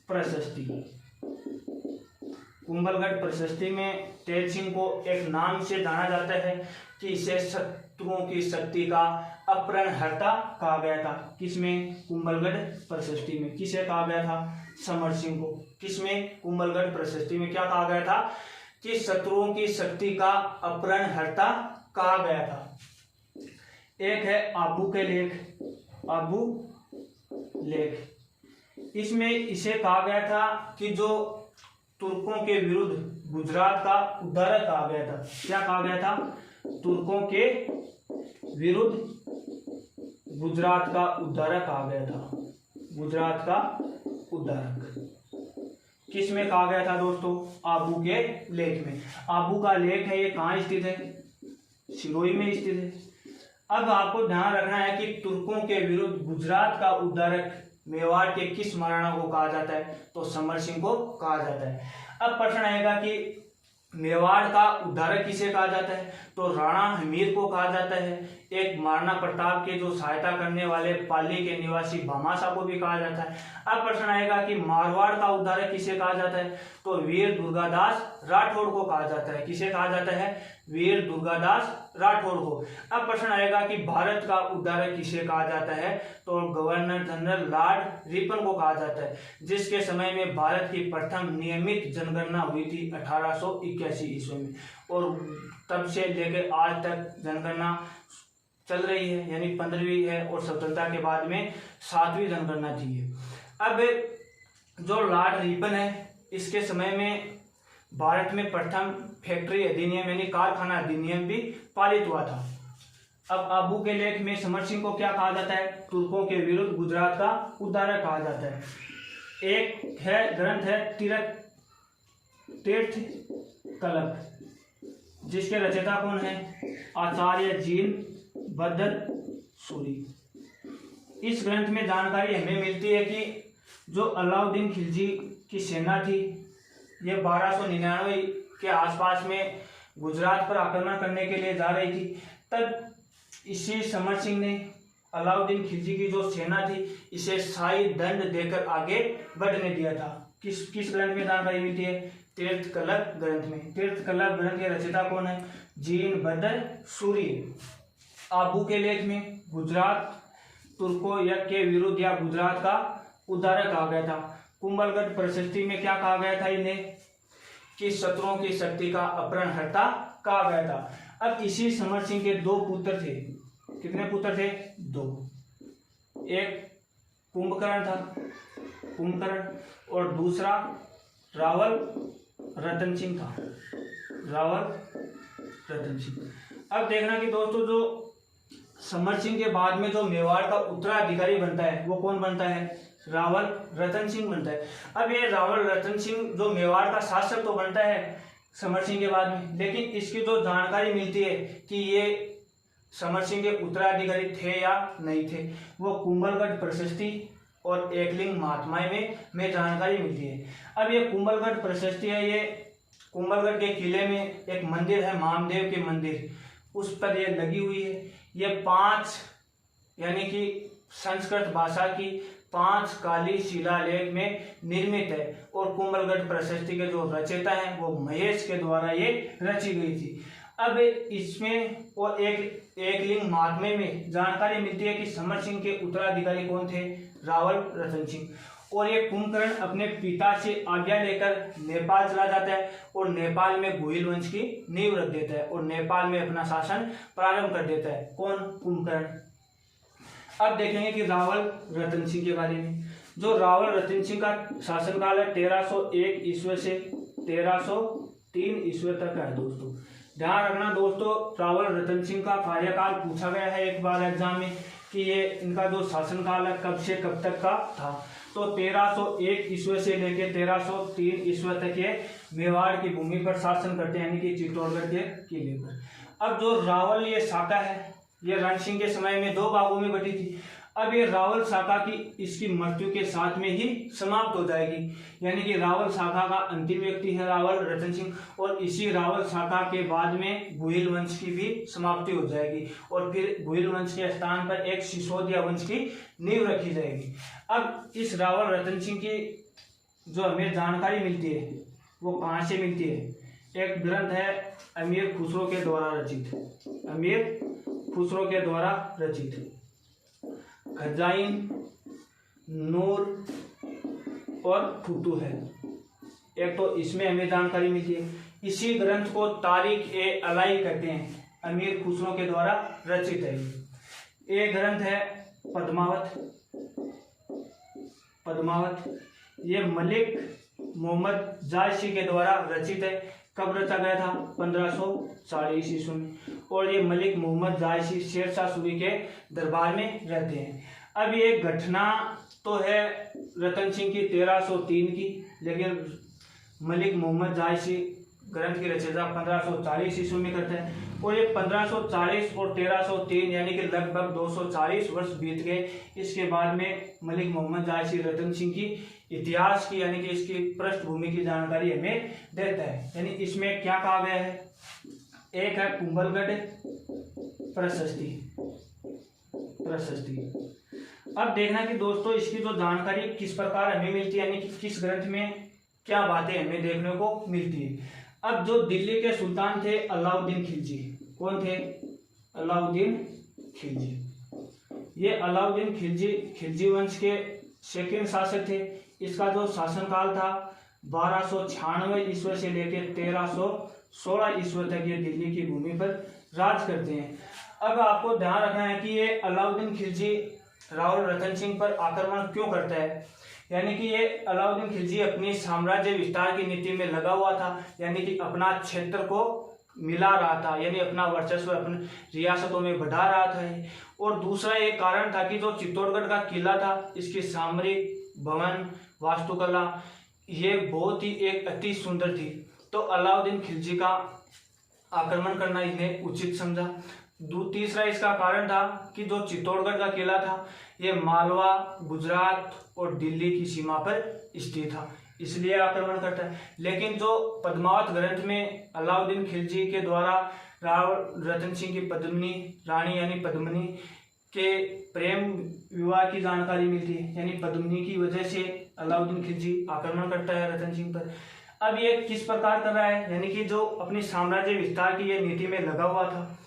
प्रशस्ति। कुंभलगढ़ प्रशस्ति में तेज सिंह को एक नाम से जाना जाता है कि इसे शत्रुओं की शक्ति का अपहरणहर्ता कहा गया था। किसमें? कुंभलगढ़ प्रशस्ति में। किसे कहा गया था? समर सिंह को। किसमें? कुंभलगढ़ प्रशस्ति में क्या कहा गया था? कि शत्रुओं की शक्ति का अपहरणहर्ता कहा गया था। एक है आबू के लेख, आबू लेख। इसमें इसे कहा गया था कि जो तुर्कों के विरुद्ध गुजरात का उद्धारक कहा गया था। क्या कहा गया था? तुर्कों के विरुद्ध गुजरात का उद्धारक कहा गया था। गुजरात का उद्धारक किस में कहा गया था दोस्तों? आबू के लेख में। आबू का लेख है, ये कहाँ स्थित है? सिरोही में स्थित है। अब आपको ध्यान रखना है कि तुर्कों के विरुद्ध गुजरात का उद्धारक मेवाड़ के किस महाराणा को कहा जाता है? तो समर सिंह को कहा जाता है। अब प्रश्न आएगा कि मेवाड़ का उद्धारक किसे कहा जाता है? तो राणा हमीर को कहा जाता है। एक महाराणा प्रताप के जो सहायता करने वाले पाली के निवासी भामाशाह को भी कहा जाता है। अब प्रश्न आएगा कि मारवाड़ का उद्धारक किसे कहा जाता है? तो वीर दुर्गादास राठौड़ को कहा जाता है। किसे कहा जाता है? वीर दुर्गादास राठौड़ को। अब प्रश्न आएगा कि भारत का उद्धारक किसे कहा जाता है? तो गवर्नर जनरल लॉर्ड रिपन को कहा जाता है, जिसके समय में भारत की प्रथम नियमित जनगणना हुई थी 1881 ईस्वी में। और तब से लेकर आज तक जनगणना चल रही है, यानी 15वीं है और स्वतंत्रता के बाद में 7वीं जनगणना थी। अब जो लॉर्ड रिपन है, इसके समय में भारत में प्रथम फैक्ट्री अधिनियम यानी कारखाना अधिनियम भी पारित हुआ था। अब आबू के लेख में समर सिंह को क्या कहा जाता है? तुर्कों के विरुद्ध गुजरात का उद्धारक कहा जाता है। एक है ग्रंथ है तीर्थ कलप, जिसके रचयिता कौन है? आचार्य जीन बद्र सूरी। इस ग्रंथ में जानकारी हमें मिलती है कि जो अलाउद्दीन खिलजी की सेना थी, ये 1299 के आसपास में गुजरात पर आक्रमण करने के लिए जा रही थी। तब इसी समर सिंह ने अलाउद्दीन खिलजी की जो सेना थी इसे शाही दंड देकर आगे बढ़ने दिया था। किस ग्रंथ में जानकारी मिलती है? तीर्थ कलप ग्रंथ में। तीर्थ कलप ग्रंथ के रचयिता कौन है? जीन बद्र सूरी। आबू के लेख में गुजरात तुर्कों के विरुद्ध या गुजरात का उद्धारक कहा गया था। कुंभलगढ़ प्रशस्ति में क्या कहा गया था इन्हें? कि शत्रुओं की शक्ति का अपहरणहर्ता कहा गया था। अब इसी समर सिंह के 2 पुत्र थे। कितने पुत्र थे? 2। एक कुंभकर्ण था, कुंभकर्ण, और दूसरा रावल रतन सिंह था, रावल रतन सिंह। अब देखना कि दोस्तों जो समर सिंह के बाद में जो मेवाड़ का उत्तराधिकारी बनता है वो कौन बनता है, रावल रतन सिंह बनता है। अब ये रावल रतन सिंह जो मेवाड़ का शासक तो बनता है समर सिंह के बाद में, लेकिन इसकी जो जानकारी मिलती है कि ये समर सिंह के उत्तराधिकारी थे या नहीं थे, वो कुंभलगढ़ प्रशस्ति और एकलिंग महात्माएं में जानकारी मिलती है। अब ये कुंभलगढ़ प्रशस्ति है, ये कुंभलगढ़ के किले में एक मंदिर है, महादेव के मंदिर, उस पर ये लगी हुई है। ये 5 यानी कि संस्कृत भाषा की 5 काली शिलालेख में निर्मित है और कुंभलगढ़ प्रशस्ति के जो रचयिता हैं वो महेश के द्वारा ये रची गई थी। अब इसमें और एक लिंग महात्म्य में जानकारी मिलती है कि समर सिंह के उत्तराधिकारी कौन थे, रावल रतन सिंह। और ये कुंभकर्ण अपने पिता से आज्ञा लेकर नेपाल चला जाता है और नेपाल में गुहिल वंश की नींव रख देता है और नेपाल में अपना शासन प्रारंभ कर देता है। कौन, कुंभकर्ण। अब देखेंगे कि रावल रतन सिंह के बारे में। जो रावल रतन सिंह का शासनकाल है 1301 ईस्वी से 1303 ईस्वी तक है दोस्तों। ध्यान रखना दोस्तों, रावल रतन सिंह का कार्यकाल पूछा गया है एक बार एग्जाम में कि ये इनका जो शासनकाल है कब से कब तक का था। तो 1301 ईस्वी से लेकर 1303 ईस्वी तक ये मेवाड़ की भूमि पर शासन करते हैं, यानी कि चित्तौड़गढ़ के किले पर। अब जो रावल ये शाखा है ये रण सिंह के समय में 2 भागों में बटी थी। अब ये रावल शाखा की इसकी मृत्यु के साथ में ही समाप्त हो जाएगी, यानी कि रावल शाखा का अंतिम व्यक्ति है रावल रतन सिंह, और इसी रावल शाखा के बाद में गुहिल वंश की भी समाप्ति हो जाएगी और फिर गुहिल वंश के स्थान पर एक सिसोदिया वंश की नींव रखी जाएगी। अब इस रावल रतन सिंह की जो हमें जानकारी मिलती है वो कहाँ से मिलती है, एक ग्रंथ है अमीर खुसरो के द्वारा रचित, अमीर खुसरो के द्वारा रचित खजाइन, नूर और फुतू है। एक तो इसमें हमें जानकारी मिलती है। इसी ग्रंथ को तारीख ए अलाई कहते हैं, अमीर खुसरो के द्वारा रचित है। ये ग्रंथ है पद्मावत, पद्मावत ये मलिक मोहम्मद जायसी के द्वारा रचित है। कब रचा गया था, 1540 ईस्वी में। और ये मलिक मोहम्मद जायसी शेरशाह सूरी के दरबार में रहते हैं। अब ये घटना तो है रतन सिंह की 1303 की, लेकिन मलिक मोहम्मद जायसी ग्रंथ की रचना 1540 ईस्वी में करते हैं। और ये 1540 और 1303 यानी कि लगभग 240 वर्ष बीत गए। इसके बाद में मलिक मोहम्मद जायसी रतन सिंह की इतिहास की यानी कि इसकी पृष्ठभूमि की जानकारी हमें देता है। यानी इसमें क्या कहा गया है, एक है कुंभलगढ़ प्रशस्ति, प्रशस्ति। अब देखना कि दोस्तों इसकी जो जानकारी किस प्रकार हमें मिलती है, यानी कि किस ग्रंथ में क्या बातें हमें देखने को मिलती है। अब जो दिल्ली के सुल्तान थे अलाउद्दीन खिलजी, कौन थे, अलाउद्दीन खिलजी। ये अलाउद्दीन खिलजी खिलजी वंश के सेकंड शासक थे। इसका जो शासनकाल था 1296 ईस्वी से लेकर 1316 ईस्वी तक ये दिल्ली की भूमि पर राज करते हैं। अब आपको ध्यान रखना है कि ये अलाउद्दीन खिलजी रावल रतन सिंह पर आक्रमण क्यों करता है, यानी कि ये अलाउद्दीन खिलजी अपनी साम्राज्य विस्तार की नीति में लगा हुआ था, यानी कि अपना क्षेत्र को मिला रहा था, यानी अपना वर्चस्व अपने रियासतों में बढ़ा रहा था। और दूसरा एक कारण था कि जो चित्तौड़गढ़ का किला था इसकी सामरिक भवन वास्तुकला ये बहुत ही एक अति सुंदर थी, तो अलाउद्दीन खिलजी का आक्रमण करना इन्हें उचित समझा। तीसरा इसका कारण था कि जो चित्तौड़गढ़ का किला था ये मालवा, गुजरात और दिल्ली की सीमा पर स्थित था, इसलिए आक्रमण करता है। लेकिन जो पद्मावत ग्रंथ में अलाउद्दीन खिलजी के द्वारा रावल रतन सिंह की पद्मिनी रानी यानी पद्मिनी के प्रेम विवाह की जानकारी मिलती है, यानी पद्मिनी की वजह से अलाउद्दीन खिलजी आक्रमण करता है रतन सिंह पर। अब ये किस प्रकार कर रहा है, यानी कि जो अपनी साम्राज्य विस्तार की ये नीति में लगा हुआ था।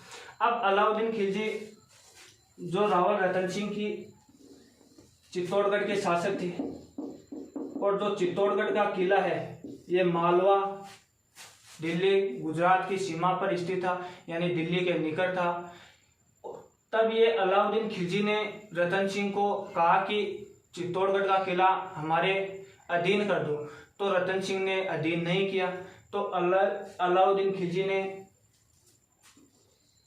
अब अलाउद्दीन खिलजी जो रावल रतन सिंह की चित्तौड़गढ़ के शासक थे, और जो चित्तौड़गढ़ का किला है ये मालवा, दिल्ली, गुजरात की सीमा पर स्थित था, यानी दिल्ली के निकट था। तब ये अलाउद्दीन खिलजी ने रतन सिंह को कहा कि चित्तौड़गढ़ का किला हमारे अधीन कर दो। तो रतन सिंह ने अधीन नहीं किया। तो अलाउद्दीन खिलजी ने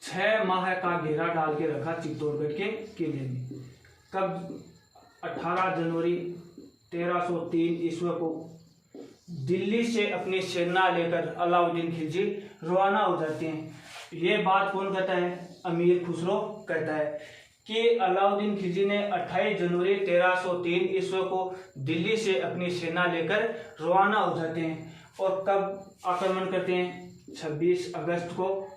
6 माह का घेरा डाल के रखा चित्तौड़गढ़ के किले में। कब? 18 जनवरी 1303 ईस्वी को दिल्ली से अपनी सेना लेकर अलाउद्दीन खिलजी रवाना हो जाते हैं। ये बात कौन कहता है? अमीर खुसरो कहता है कि अलाउद्दीन खिलजी ने 28 जनवरी 1303 ईस्वी को दिल्ली से अपनी सेना लेकर रवाना हो जाते हैं। और कब आक्रमण करते हैं? 26 अगस्त को,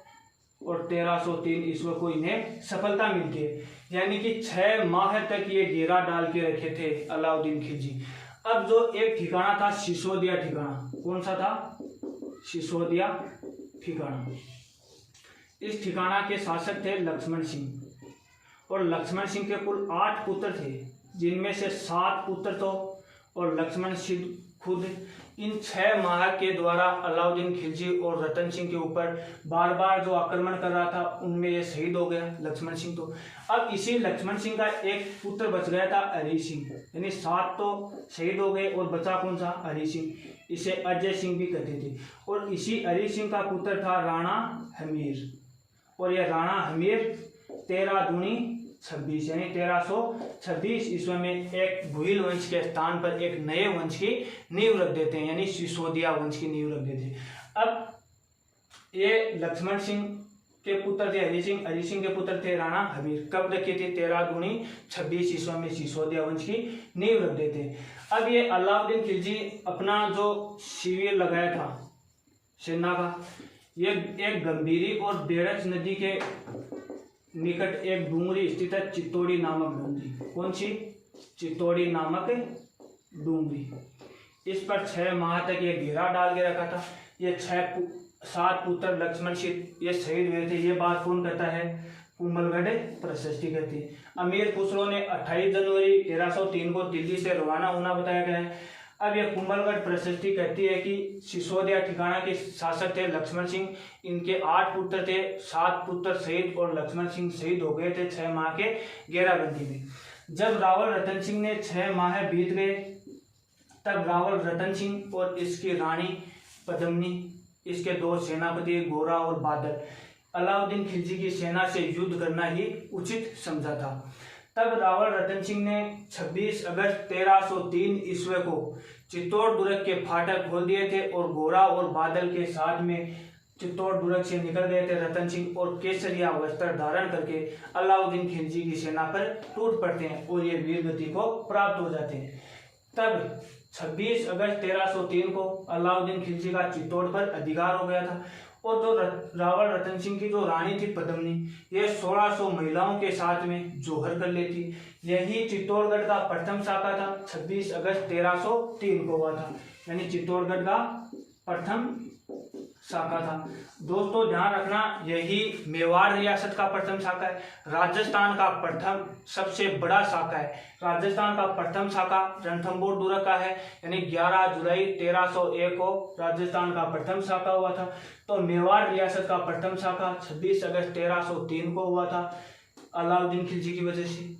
और 1303 ईस्वी को इन्हें सफलता मिलती है। यानी कि 6 माह तक ये घेरा डाल के रखे थे अलाउद्दीन खिलजी। अब जो एक ठिकाना था सिसोदिया ठिकाना, कौन सा था? सिसोदिया ठिकाना। इस ठिकाना के शासक थे लक्ष्मण सिंह, और लक्ष्मण सिंह के कुल 8 पुत्र थे, जिनमें से 7 पुत्र तो और लक्ष्मण सिंह खुद। इन 6 माह के द्वारा अलाउद्दीन खिलजी और रतन सिंह के ऊपर बार बार जो आक्रमण कर रहा था, उनमें ये शहीद हो गया लक्ष्मण सिंह। तो अब इसी लक्ष्मण सिंह का एक पुत्र बच गया था, हरि सिंह। यानी 7 तो शहीद हो गए और बचा कौन सा? हरि सिंह। इसे अजय सिंह भी कहते थे। और इसी हरि सिंह का पुत्र था राणा हमीर। और यह राणा हमीर 13 दूनी 26 यानी 1326 ईस्वी में एक भुइल वंश के स्थान पर एक नए वंश की नींव रख देते हैं, यानी सिसोदिया वंश की नींव रख देते हैं। अब ये लक्ष्मण सिंह के पुत्र थे हरि सिंह, हरि सिंह के पुत्र थे राणा हमीर। कब रखी थी? 13 दूनी 26 ईस्वी में सिसोदिया वंश की नींव रख देते हैं। अब ये अलाउद्दीन खिलजी अपना जो शिविर लगाया था सेना का, ये एक गंभीरी और बेड़च नदी के निकट एक डूंगरी स्थित है, चित्तौड़ी नामक डूंगरी। कौन सी? चित्तौड़ी नामक डूंगरी। इस पर 6 माह तक ये घेरा डाल के रखा था। ये 7 पुत्र लक्ष्मण सिंह ये शहीद हुए थे। ये बात कौन कहता है? कुंभलगढ़ प्रशस्ति कहती है। अमीर खुसरो ने 28 जनवरी 1303 को दिल्ली से रवाना होना बताया गया है। अब यह कुंभलगढ़ प्रशस्ति कहती है कि सिसोदिया ठिकाना के शासक थे लक्ष्मण सिंह। इनके 8 पुत्र थे, 7 पुत्र शहीद और लक्ष्मण सिंह शहीद हो गए थे 6 माह के घेराबंदी में। जब रावल रतन सिंह ने 6 माह बीत गए, तब रावल रतन सिंह और इसकी रानी पद्मिनी, इसके 2 सेनापति गोरा और बादल, अलाउद्दीन खिलजी की सेना से युद्ध करना ही उचित समझा था। तब रावल रतन सिंह ने 26 अगस्त 1303 ईस्वी को चित्तौड़ दुर्ग के फाटक खोल दिए थे और गोरा और बादल के साथ में चित्तौड़ दुर्ग से निकल गए थे रतन सिंह, और केसरिया वस्त्र धारण करके अलाउद्दीन खिलजी की सेना पर टूट पड़ते हैं और ये वीरगति को प्राप्त हो जाते हैं। तब 26 अगस्त 1303 को अलाउद्दीन खिलजी का चित्तौड़ पर अधिकार हो गया था। और जो रावल रतन सिंह की जो रानी थी पद्मिनी, ये 1600 महिलाओं के साथ में जोहर कर लेती। यही चित्तौड़गढ़ का प्रथम शाखा था। 26 अगस्त 1303 को हुआ था, यानी चित्तौड़गढ़ का प्रथम शाखा था। दोस्तों ध्यान रखना, यही मेवाड़ रियासत का प्रथम शाखा है। राजस्थान का प्रथम सबसे बड़ा शाखा है। राजस्थान का प्रथम शाखा रणथंभौर दुर्ग का है, यानी 11 जुलाई 1301 को राजस्थान का प्रथम शाखा हुआ था। तो मेवाड़ रियासत का प्रथम शाखा 26 अगस्त 1303 को हुआ था अलाउद्दीन खिलजी की वजह से।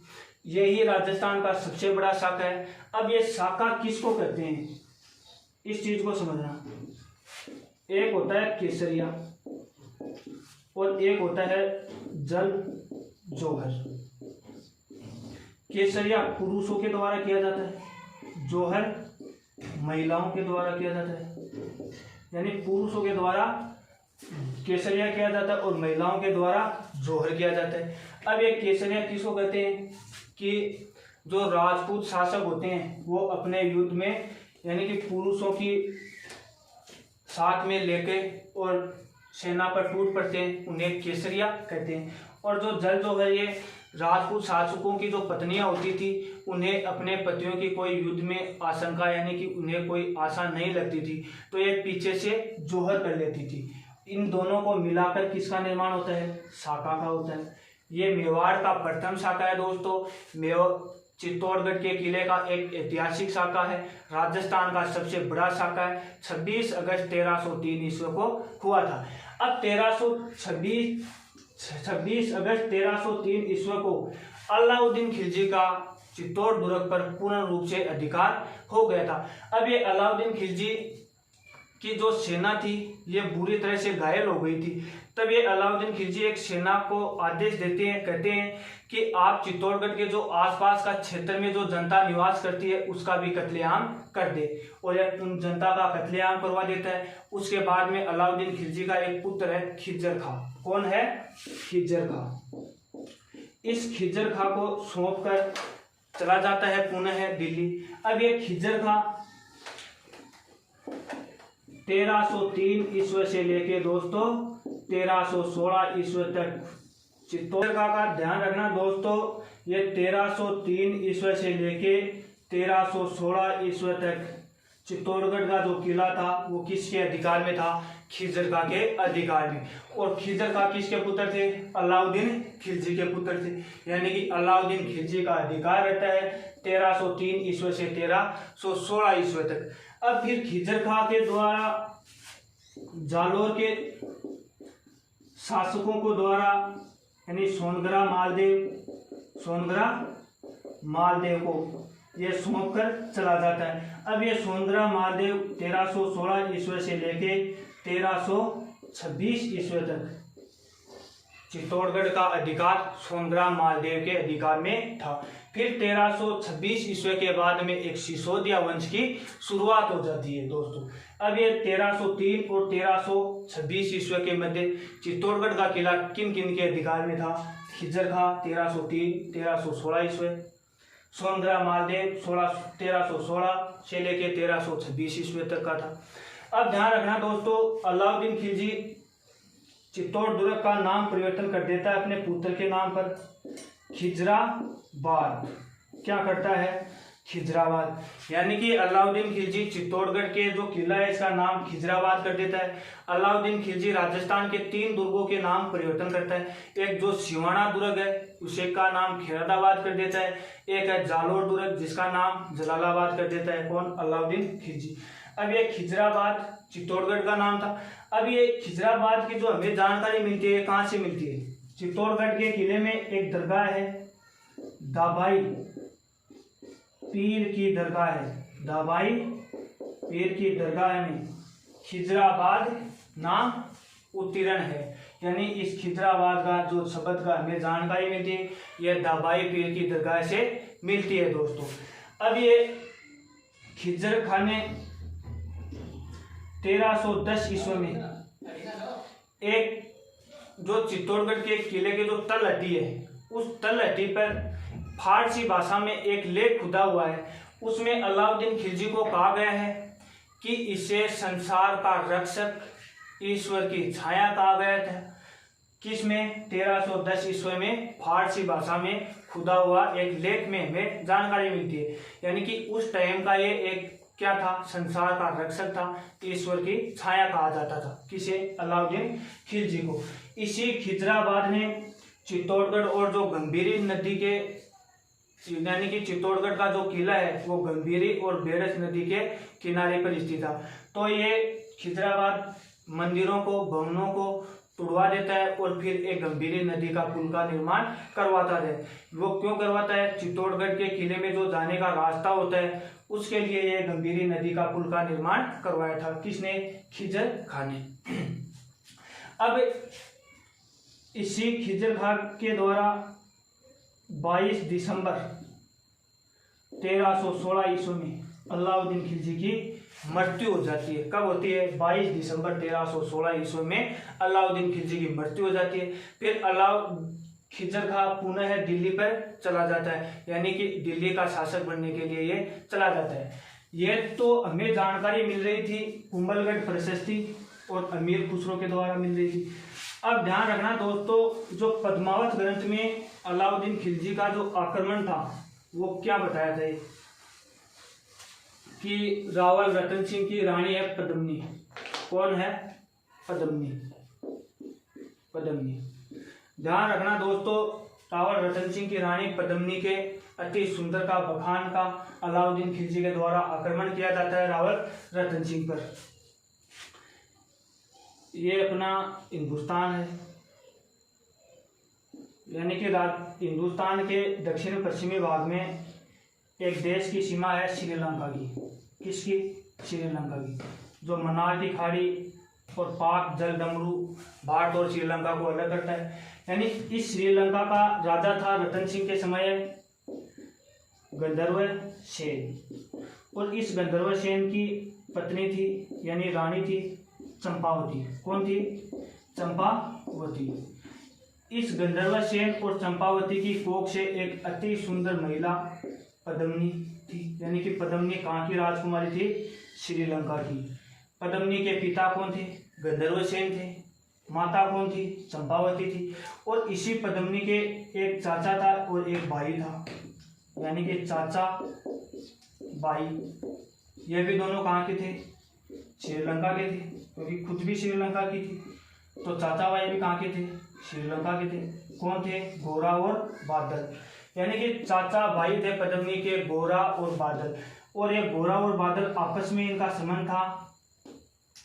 यही राजस्थान का सबसे बड़ा शाखा है। अब ये शाखा किसको कहते हैं, इस चीज को समझना। एक होता है केसरिया और एक होता है जल जोहर। केसरिया पुरुषों के द्वारा किया जाता है, जोहर महिलाओं के द्वारा किया जाता है। यानी पुरुषों के द्वारा केसरिया किया जाता है और महिलाओं के द्वारा जोहर किया जाता है। अब ये केसरिया किसको कहते हैं कि जो राजपूत शासक होते हैं वो अपने युद्ध में यानी कि पुरुषों की साथ में लेके और सेना पर टूट पड़ते हैं, उन्हें केसरिया कहते हैं। और जो जल जोहर, ये राजपूत शासकों की जो पत्नियां होती थी, उन्हें अपने पतियों की कोई युद्ध में आशंका यानी कि उन्हें कोई आशा नहीं लगती थी, तो ये पीछे से जोहर कर लेती थी। इन दोनों को मिलाकर किसका निर्माण होता है? शाखा का होता है। ये मेवाड़ का प्रथम शाखा है दोस्तों। चित्तौड़गढ़ के किले का एक ऐतिहासिक शाखा है। राजस्थान का सबसे बड़ा शाखा है। 26 अगस्त 1303 ईस्वी को हुआ था। अब 26 अगस्त 1303 ईस्वी को अलाउद्दीन खिलजी का चित्तौड़ दुर्ग पर पूर्ण रूप से अधिकार हो गया था। अब ये अलाउद्दीन खिलजी की जो सेना थी ये बुरी तरह से घायल हो गई थी। तब ये अलाउद्दीन खिलजी एक सेना को आदेश देते हैं, कहते हैं कि आप चित्तौड़गढ़ के जो आसपास का क्षेत्र में जो जनता निवास करती है उसका भी कत्लेआम कर दे, और यह उन जनता का कत्लेआम करवा देता है। उसके बाद में अलाउद्दीन खिलजी का एक पुत्र है खिज्जर खां। कौन है? खिज्जर खां। इस खिज्जर खां को सौंप कर चला जाता है पुनः दिल्ली। अब ये खिज्जर खां 1303 ईस्वी से लेके दोस्तों 1316 ईस्वी तक चित्तौड़ का ध्यान रखना दोस्तों, ये 1303 ईस्वी से लेके 1316 ईस्वी तक चित्तौड़गढ़ का जो किला था वो किसके अधिकार में था? खिज्जर खां के अधिकार में। और खिज्जर खां किसके पुत्र थे? अलाउद्दीन खिलजी के पुत्र थे। यानी कि अलाउद्दीन खिलजी का अधिकार रहता है 1303 ईस्वी से 1316 ईस्वी तक। अब फिर खिज्जर खां के द्वारा जालोर के शासकों को द्वारा यानी सोनग्रा मालदेव को ये सौंप कर चला जाता है। अब ये सोनग्रा मालदेव 1316 ईस्वी से लेके 1326 ईस्वी तक चित्तौड़गढ़ का अधिकार सोनग्रा मालदेव के अधिकार में था। फिर 1326 ईस्वी के बाद में एक सिसोदिया वंश की शुरुआत हो जाती है दोस्तों। अब ये 1303 और 1326 ईस्वी के मध्य चित्तौड़गढ़ का किला किन किन के अधिकार में था? खिज्जर खां 1303 1316 ईस्वी, सोनग्रा मालदेव 1316 से लेके 1326 ईस्वी तक का था। अब ध्यान रखना दोस्तों, अलाउद्दीन खिलजी चित्तौड़ दुर्ग का नाम परिवर्तन कर देता है अपने पुत्र के नाम पर, खिजराबाद। क्या करता है? खिजराबाद। यानी कि अलाउद्दीन खिलजी चित्तौड़गढ़ के जो किला है इसका नाम खिजराबाद कर देता है। अलाउद्दीन खिलजी राजस्थान के 3 दुर्गों के नाम परिवर्तन करता है। एक जो सिवाना दुर्ग है उसे का नाम खैरदाबाद कर देता है। एक है जालोर दुर्ग जिसका नाम जलालाबाद कर देता है। कौन? अलाउद्दीन खिलजी। अब ये खिजराबाद चित्तौड़गढ़ का नाम था। अब ये खिजराबाद की जो हमें जानकारी मिलती है कहाँ से मिलती है? चित्तौड़गढ़ के किले में एक दरगाह है, दाबाई पीर की दरगाह है। दाबाई पीर की दरगाह में खिजराबाद नाम उत्तीर्ण है। यानी इस खिजराबाद का जो शब्द का हमें जानकारी मिलती है यह दाबाई पीर की दरगाह से मिलती है दोस्तों। अब ये खिज्जर खां ने 1310 ईस्वी में एक जो चित्तौड़गढ़ के किले के जो तलहटी है उस तलहटी पर फारसी भाषा में एक लेख खुदा हुआ है। उसमें अलाउद्दीन खिलजी को कहा गया है कि इसे संसार का रक्षक ईश्वर की छाया कहा गया था। किसमें? 1310 ईस्वी में फारसी भाषा में खुदा हुआ एक लेख में हमें जानकारी मिलती है। यानी कि उस टाइम का ये एक क्या था? संसार का रक्षक था, ईश्वर की छाया कहा जाता था। किसे? अलाउद्दीन खिलजी को। इसी खिजराबाद ने चित्तौड़गढ़ और जो गंभीरी नदी के यानी कि चित्तौड़गढ़ का जो किला है वो गंभीरी और बेड़स नदी के किनारे पर स्थित था। तो ये खिजराबाद मंदिरों को, भवनों को तोड़वा देता है और फिर एक गंभीरी नदी का पुल का निर्माण करवाता है। वो क्यों करवाता है? चित्तौड़गढ़ के किले में जो जाने का रास्ता होता है उसके लिए ये गंभीरी नदी का पुल का निर्माण करवाया था। किसने? खिज्जर खां ने। अब इसी खिज्जर खां के द्वारा 22 दिसंबर 1316 ईस्वी में अलाउद्दीन खिलजी की मृत्यु हो जाती है। कब होती है? 22 दिसंबर 1316 ईस्वी में अलाउद्दीन खिलजी की मृत्यु हो जाती है। फिर खिज्जर खां पुनः दिल्ली पर चला जाता है, यानी कि दिल्ली का शासक बनने के लिए ये चला जाता है। ये तो हमें जानकारी मिल रही थी कुंभलगढ़ प्रशस्ति और अमीर खुसरो के द्वारा मिल रही थी। अब ध्यान रखना दोस्तों, जो पद्मावत ग्रंथ में अलाउद्दीन खिलजी का जो आक्रमण था वो क्या बताया था कि रावल रतन सिंह की रानी है पद्मनी। कौन है? पद्मनी। ध्यान रखना दोस्तों, रावल रतन सिंह की रानी पद्मनी के अति सुंदर का बखान का अलाउद्दीन खिलजी के द्वारा आक्रमण किया जाता है रावल रतन सिंह पर। ये अपना हिंदुस्तान है, यानी कि हिंदुस्तान के दक्षिण पश्चिमी भाग में एक देश की सीमा है श्रीलंका की। किसकी? श्रीलंका की, जो मन्नार की खाड़ी और पाक जलडमरू भारत और श्रीलंका को अलग करता है। यानी इस श्रीलंका का राजा था रतन सिंह के समय गंधर्व सेन, और इस गंधर्व सेन की पत्नी थी यानी रानी थी चंपावती। कौन थी? चंपावती। इस गंधर्व सेन और चंपावती की कोख से एक अति सुंदर महिला पद्मिनी थी। यानी कि पद्मिनी कहाँ की राजकुमारी थी? श्रीलंका की। पद्मिनी के पिता कौन थे? गंधर्व सेन थे। माता कौन थी? चंपावती थी। और इसी पद्मिनी के एक चाचा था और एक भाई था, यानी कि चाचा भाई, ये भी दोनों कहाँ के थे? श्रीलंका के थे, क्योंकि खुद भी श्रीलंका की थी। तो चाचा भाई भी कहाँ के थे? श्रीलंका के थे। कौन थे? गोरा और बादल। यानी कि चाचा भाई थे पद्मिनी के, गोरा और बादल। और ये गोरा और बादल आपस में इनका संबंध था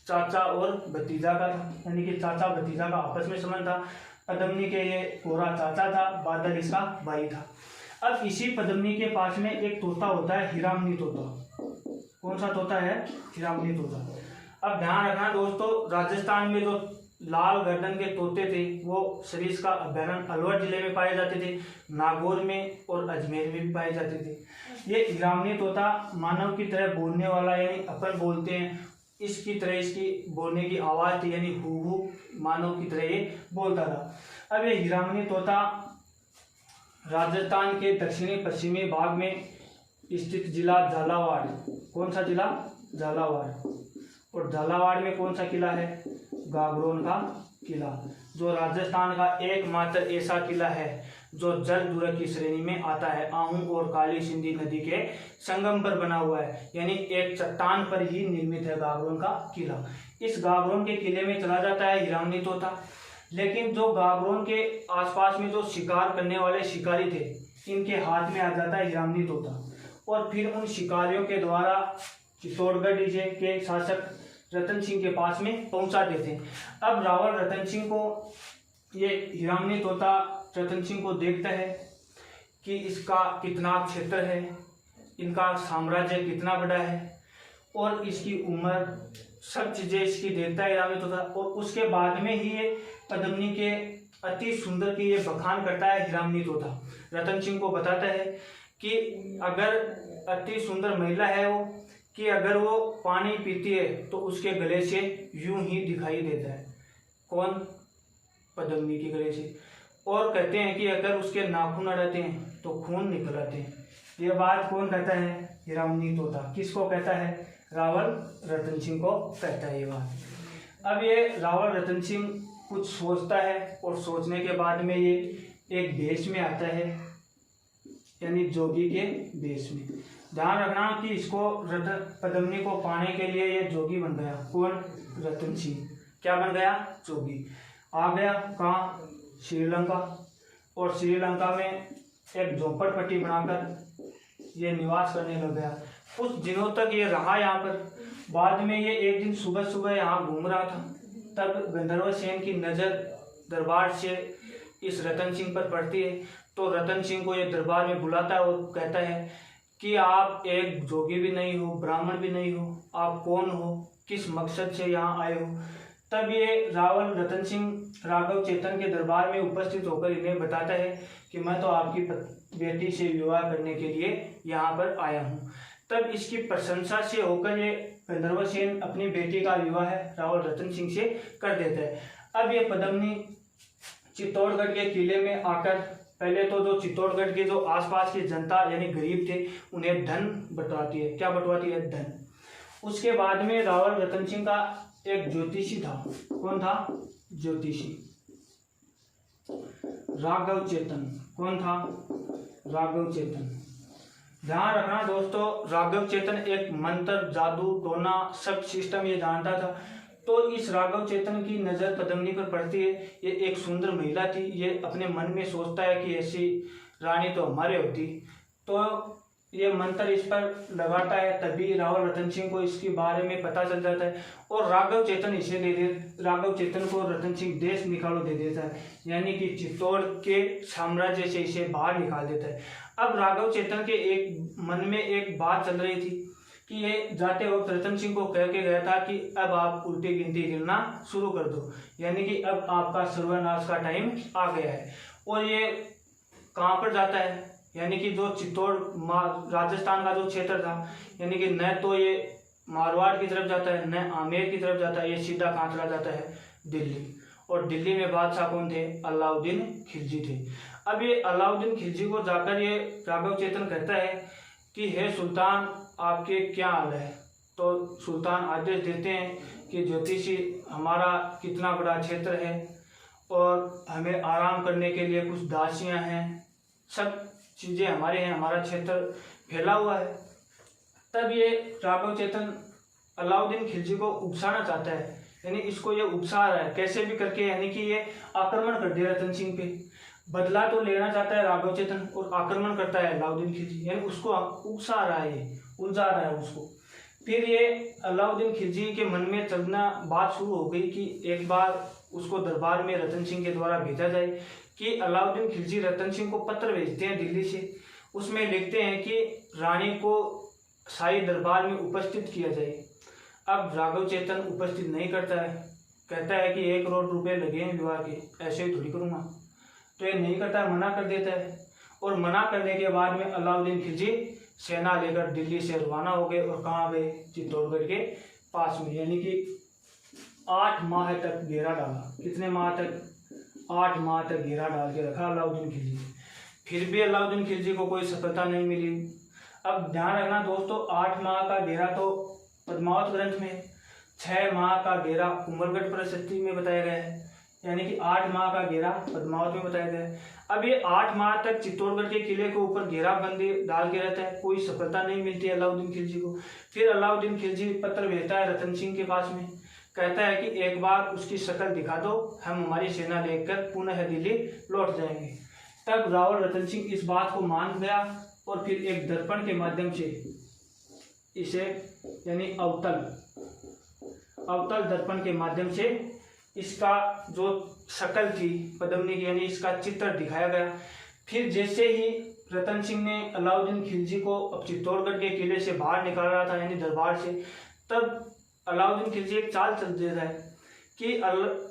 चाचा और भतीजा का था, यानी कि चाचा भतीजा का आपस में संबंध था। पद्मिनी के ये गोरा चाचा था, बादल इसका भाई था। अब इसी पद्मिनी के पास में एक तोता होता है, हिरामनी तोता। कौन सा तोता है? हिरामनी तोता। अब ध्यान रखना दोस्तों, राजस्थान में जो लाल गर्दन के तोते थे वो सरीस का अभयारण्य अलवर जिले में पाए जाते थे, नागौर में और अजमेर में भी पाए जाते थे। ये हिरामनी तोता मानव की तरह बोलने वाला, यानी अपन बोलते हैं इसकी तरह इसकी बोलने की आवाज़ थी, यानी हूहू मानव की तरह ये बोलता था। अब ये हिरामनी तोता राजस्थान के दक्षिणी पश्चिमी भाग में स्थित जिला झालावाड़। कौन सा जिला? झालावाड़। और झालावाड़ में कौन सा किला है? गागरोन का किला, जो राजस्थान का एकमात्र ऐसा किला है जो जल दुर्ग की श्रेणी में आता है। आहू और काली सिंधी नदी के संगम पर बना हुआ है, यानी एक चट्टान पर ही निर्मित है गागरोन का किला। इस गागरोन के किले में चला जाता है हिरामनी तोता, लेकिन जो गागरोन के आसपास में जो शिकार करने वाले शिकारी थे, इनके हाथ में आ जाता है हिरामनी तोता, और फिर उन शिकारियों के द्वारा चित्तौड़गढ़ के शासक रतन सिंह के पास में पहुंचा देते हैं। अब रावण रतन सिंह को, ये हिरामनी तोता रतन सिंह को देखता है कि इसका कितना क्षेत्र है, इनका साम्राज्य कितना बड़ा है, और इसकी उम्र, सब चीजें इसकी देखता है हिरामनी तोता। और उसके बाद में ही ये पद्मिनी के अति सुंदर की ये बखान करता है हिरामनी तोता। रतन सिंह को बताता है कि अगर अति सुंदर महिला है वो, कि अगर वो पानी पीती है तो उसके गले से यूं ही दिखाई देता है। कौन? पद्मिनी के गले से। और कहते हैं कि अगर उसके नाखून अड़ते हैं तो खून निकल आते हैं। ये बात कौन कहता है? हिरामनी तोता। किसको कहता है? रावण रतन सिंह को कहता है ये बात। अब ये रावण रतन सिंह कुछ सोचता है, और सोचने के बाद में ये एक भेष में आता है, यानी जोगी के भेष में। ध्यान रखना कि इसको पद्मिनी को पाने के लिए ये जोगी बन गया। कौन? रतन सिंह। क्या बन गया? जोगी। आ गया कहाँ? श्रीलंका। और श्रीलंका में एक झोपड़पट्टी बनाकर ये निवास करने लग गया। कुछ दिनों तक ये रहा यहाँ पर। बाद में ये एक दिन सुबह सुबह यहाँ घूम रहा था, तब गंधर्व सेन की नज़र दरबार से इस रतन सिंह पर पड़ती है। तो रतन सिंह को ये दरबार में बुलाता है और कहता है कि आप एक जोगी भी नहीं हो, ब्राह्मण भी नहीं हो, आप कौन हो, किस मकसद से यहाँ आए हो। तब ये रावण रतन सिंह राघव चेतन के दरबार में उपस्थित होकर इन्हें बताता है कि मैं तो आपकी बेटी से विवाह करने के लिए यहाँ पर आया हूँ। तब इसकी प्रशंसा से होकर ये गंधर्व सेन अपनी बेटी का विवाह रावण रतन सिंह से कर देता है। अब ये पद्मिनी चित्तौड़गढ़ के किले में आकर पहले तो जो चित्तौड़गढ़ के जो आसपास की जनता यानी गरीब थे उन्हें धन बंटवाती है। क्या बंटवाती है? धन। उसके बाद में रावण रतन सिंह का एक ज्योतिषी था। कौन था? ज्योतिषी राघव चेतन। कौन था? राघव चेतन। ध्यान रखना दोस्तों, राघव चेतन एक मंत्र, जादू, टोना सब सिस्टम ये जानता था। तो इस राघव चेतन की नज़र पद्मिनी पर पड़ती है। ये एक सुंदर महिला थी। ये अपने मन में सोचता है कि ऐसी रानी तो हमारे होती। तो ये मंत्र इस पर लगाता है, तभी रावल रतन सिंह को इसके बारे में पता चल जाता है और राघव चेतन को रतन सिंह देश निकालो दे देता है, यानी कि चित्तौड़ के साम्राज्य से इसे बाहर निकाल देता है। अब राघव चेतन के एक मन में एक बात चल रही थी कि ये जाते वक्त रतन सिंह को कह के गया था कि अब आप उल्टी गिनती गिनना शुरू कर दो, यानी कि अब आपका सर्वनाश का टाइम आ गया है। और ये कहाँ पर जाता है, यानी कि जो चित्तौड़ राजस्थान का जो क्षेत्र था, यानी कि न तो ये मारवाड़ की तरफ जाता है न आमेर की तरफ जाता है, ये सीधा कहाँ चला जाता है, दिल्ली। और दिल्ली में बादशाह कौन थे, अलाउद्दीन खिलजी थे। अब ये अलाउद्दीन खिलजी को जाकर ये राघव चेतन कहता है कि हे सुल्तान, आपके क्या हाल है। तो सुल्तान आदेश देते हैं कि ज्योतिषी, हमारा कितना बड़ा क्षेत्र है और हमें आराम करने के लिए कुछ दासियां हैं, सब चीज़ें हमारे हैं, हमारा क्षेत्र फैला हुआ है। तब ये राघव चेतन अलाउद्दीन खिलजी को उकसाना चाहता है, यानी इसको ये उकसा रहा है कैसे भी करके, यानी कि ये आक्रमण कर दे रतन सिंह पे। बदला तो लेना चाहता है राघव चेतन और आक्रमण करता है अलाउद्दीन खिलजी, यानी उसको उकसा रहा है, ये उलझा रहा है उसको। फिर ये अलाउद्दीन खिलजी के मन में चलना बात शुरू हो गई कि एक बार उसको दरबार में रतन सिंह के द्वारा भेजा जाए, कि अलाउद्दीन खिलजी रतन सिंह को पत्र भेजते हैं दिल्ली से। उसमें लिखते हैं कि रानी को शाही दरबार में उपस्थित किया जाए। अब राघव चेतन उपस्थित नहीं करता है, कहता है कि 1 करोड़ रुपए लगे हैं विवाह के, ऐसे ही थोड़ी करूँगा। तो ये नहीं करता है, मना कर देता है। और मना करने के बाद में अलाउद्दीन खिलजी सेना लेकर दिल्ली से रवाना हो गए और कहाँ गए, चित्तौड़गढ़ के पास में, यानी कि 8 माह तक घेरा डाला। कितने माह तक, 8 माह तक घेरा डाल के रखा अलाउद्दीन खिलजी। फिर भी अलाउद्दीन खिलजी को कोई सफलता नहीं मिली। अब ध्यान रखना दोस्तों, 8 माह का घेरा तो पद्मावत ग्रंथ में, 6 माह का घेरा उमरगढ़ परिषद्ति में बताया गया है, यानी कि 8 माह का घेरा पद्मावत में बताया गया है। अब ये 8 माह तक चित्तौड़गढ़ के किले के ऊपर घेराबंदी डाल के रहता है, कोई सफलता नहीं मिलती है अलाउद्दीन खिलजी को। फिर अलाउद्दीन खिलजी पत्र भेजता है रतन सिंह के पास में, कहता है कि एक बार उसकी शक्ल दिखा दो, हम हमारी सेना लेकर पुनः दिल्ली लौट जाएंगे। तब रावल रतन सिंह इस बात को मान गया और फिर एक दर्पण के माध्यम से इसे, यानी अवतल दर्पण के माध्यम से इसका जो शक्ल थी पद्मिनी की, यानी इसका चित्र दिखाया गया। फिर जैसे ही रतन सिंह ने अलाउद्दीन खिलजी को अब चित्तौड़गढ़ के किले से बाहर निकाल रहा था, यानी दरबार से, तब अलाउद्दीन खिलजी एक चाल चल देता है कि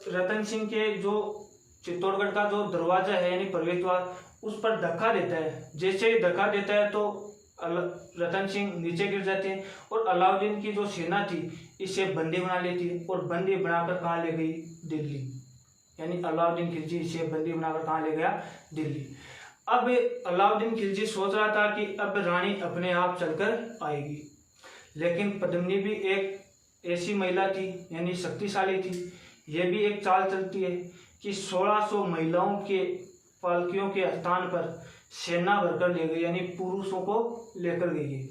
रतन सिंह के जो चित्तौड़गढ़ का जो दरवाजा है, यानी प्रवेश द्वार, उस पर धक्का देता है। जैसे ही धक्का देता है तो रतन सिंह नीचे गिर जाते हैं और अलाउद्दीन की जो सेना थी इसे बंदी बना लेती है और बंदी बनाकर कहाँ ले गई, दिल्ली। यानी अलाउद्दीन खिलजी इसे बंदी बनाकर कहाँ ले गया, दिल्ली। अब अलाउद्दीन खिलजी सोच रहा था कि अब रानी अपने आप चलकर आएगी, लेकिन पद्मिनी भी एक ऐसी महिला थी, यानी शक्तिशाली थी। यह भी एक चाल चलती है कि 1600 महिलाओं के पालकियों के स्थान पर सेना भरकर ले गई, यानी पुरुषों को लेकर गई है।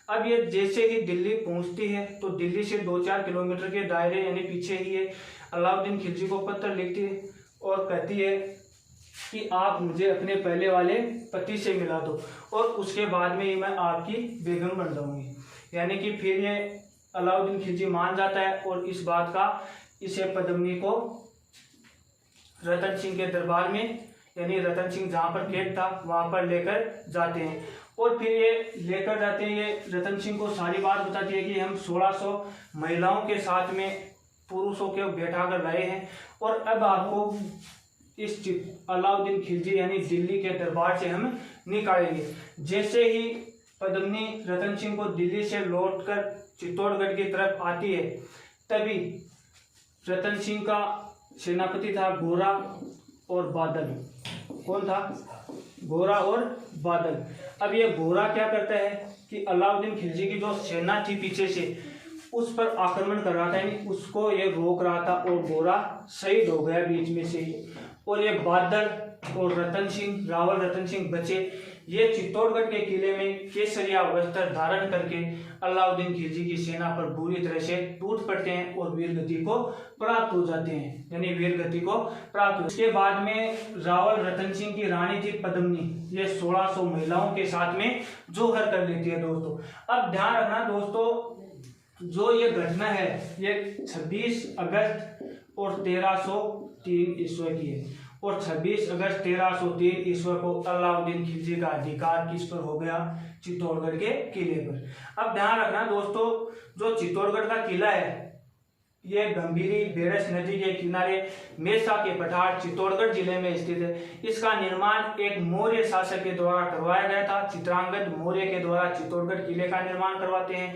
अब ये जैसे ही दिल्ली पहुंचती है तो दिल्ली से 2-4 किलोमीटर के दायरे, यानी पीछे ही है, अलाउद्दीन खिलजी को पत्र लिखती है और कहती है कि आप मुझे अपने पहले वाले पति से मिला दो और उसके बाद में ही मैं आपकी बेगम बन जाऊंगी। यानी कि फिर ये अलाउद्दीन खिलजी मान जाता है और इस बात का इसे पद्मिनी को रतन सिंह के दरबार में, यानी रतन सिंह जहाँ पर कैद था वहाँ पर लेकर जाते हैं। और फिर ये लेकर जाते हैं, ये रतन सिंह को सारी बात बताती है कि हम 1600 महिलाओं के साथ में पुरुषों के बैठा कर रहे हैं और अब आपको इस अलाउद्दीन खिलजी यानी दिल्ली के दरबार से हम निकालेंगे। जैसे ही पद्मिनी रतन सिंह को दिल्ली से लौटकर चित्तौड़गढ़ की तरफ आती है, तभी रतन सिंह का सेनापति था गोरा और बादल। कौन था, गोरा और बादल। अब ये गोरा क्या करता है कि अलाउद्दीन खिलजी की जो सेना थी पीछे से उस पर आक्रमण कर रहा था, यानी उसको ये रोक रहा था और गोरा शहीद हो गया बीच में से ही। और ये बादल और रतन सिंह, रावल रतन सिंह बचे। ये चित्तौड़गढ़ के किले में केसरिया वस्त्र धारण करके अलाउद्दीन खिलजी की सेना पर बुरी तरह से टूट पड़ते हैं और वीरगति को प्राप्त हो जाते हैं, यानी वीरगति को प्राप्त। उसके बाद में रावल रतन सिंह की रानी थी पद्मिनी, ये 1600 महिलाओं के साथ में जोहर कर लेती है दोस्तों। अब ध्यान रखना दोस्तों, जो ये घटना है ये 26 अगस्त और 1303 ईस्वी की है, और 26 अगस्त 1303 ईस्वी को अलाउद्दीन खिलजी का अधिकार किस पर हो गया? चित्तौड़गढ़ के किले पर। अब ध्यान रखना दोस्तों, जो चित्तौड़गढ़ का किला है ये गंभीरी बेड़स नदी के किनारे मेसा के पठार चित्तौड़गढ़ जिले में स्थित है। इसका निर्माण एक मौर्य शासक के द्वारा करवाया गया था। चित्रांगद मौर्य के द्वारा चित्तौड़गढ़ किले का निर्माण करवाते हैं।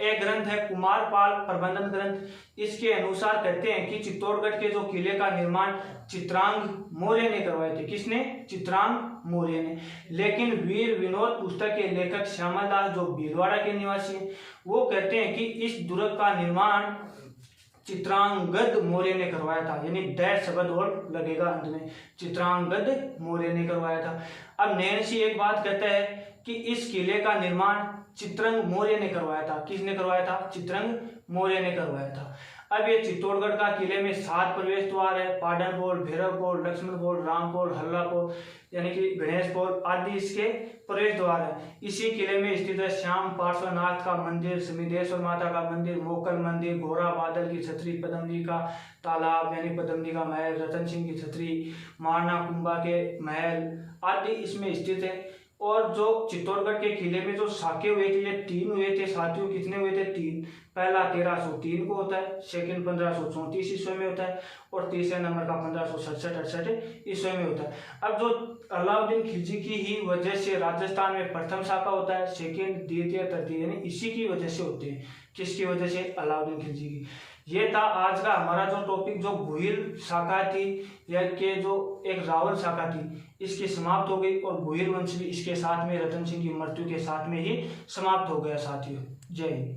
एक ग्रंथ है कुमारपाल प्रबंधन ग्रंथ। इसके अनुसार कहते हैं कि चित्तौड़गढ़ के जो किले का निर्माण चित्रांग मौर्य ने करवाए थे। किसने? चित्रांग मौर्य ने। लेकिन वीर विनोद पुस्तक के लेखक श्यामल दास, जो भीलवाड़ा के निवासी हैं, वो कहते हैं कि इस दुर्ग का निर्माण चित्रांगद मौर्य ने करवाया था, यानी दै शब्द और लगेगा अंत में, चित्रांगद मौर्य ने करवाया था। अब नैनसी एक बात कहता है कि इस किले का निर्माण चित्रंग मौर्य ने करवाया था। किसने करवाया था? चित्रंग मौर्य ने करवाया था। अब ये चित्तौड़गढ़ का किले में 7 प्रवेश द्वार है। पाटन पोल, भैरव पोल, लक्ष्मण पोल, राम पोल, हल्ला पोल, यानी कि गणेश पोल आदि इसके प्रवेश द्वार है। इसी किले में स्थित है श्याम पार्श्वनाथ का मंदिर, समिधेश्वर माता का मंदिर, मोकल मंदिर, घोड़ा बादल की छतरी, पद्मिनी का तालाब यानी पद्मिनी का महल, रतन सिंह की छतरी, मारना कुंभा के महल आदि इसमें स्थित है। और जो चित्तौड़गढ़ के किले में जो साके हुए थे, ये 3 हुए थे। साथियों कितने हुए थे? 3। पहला 1303 को होता है, सेकंड 1534 ईस्वी में होता है, और तीसरे नंबर का 1567-68 ईस्वी में होता है। अब जो अलाउद्दीन खिलजी की ही वजह से राजस्थान में प्रथम शाखा होता है, सेकंड, द्वितीय, तृतीय, यानी इसी की वजह से होते हैं। किसकी वजह से? अलाउद्दीन खिलजी की। ये था आज का हमारा जो टॉपिक, जो भुइल शाखा थी या के जो एक रावल शाखा थी, इसकी समाप्त हो गई, और भुइल वंश भी इसके साथ में रतन सिंह की मृत्यु के साथ में ही समाप्त हो गया साथियों। जय हिंद।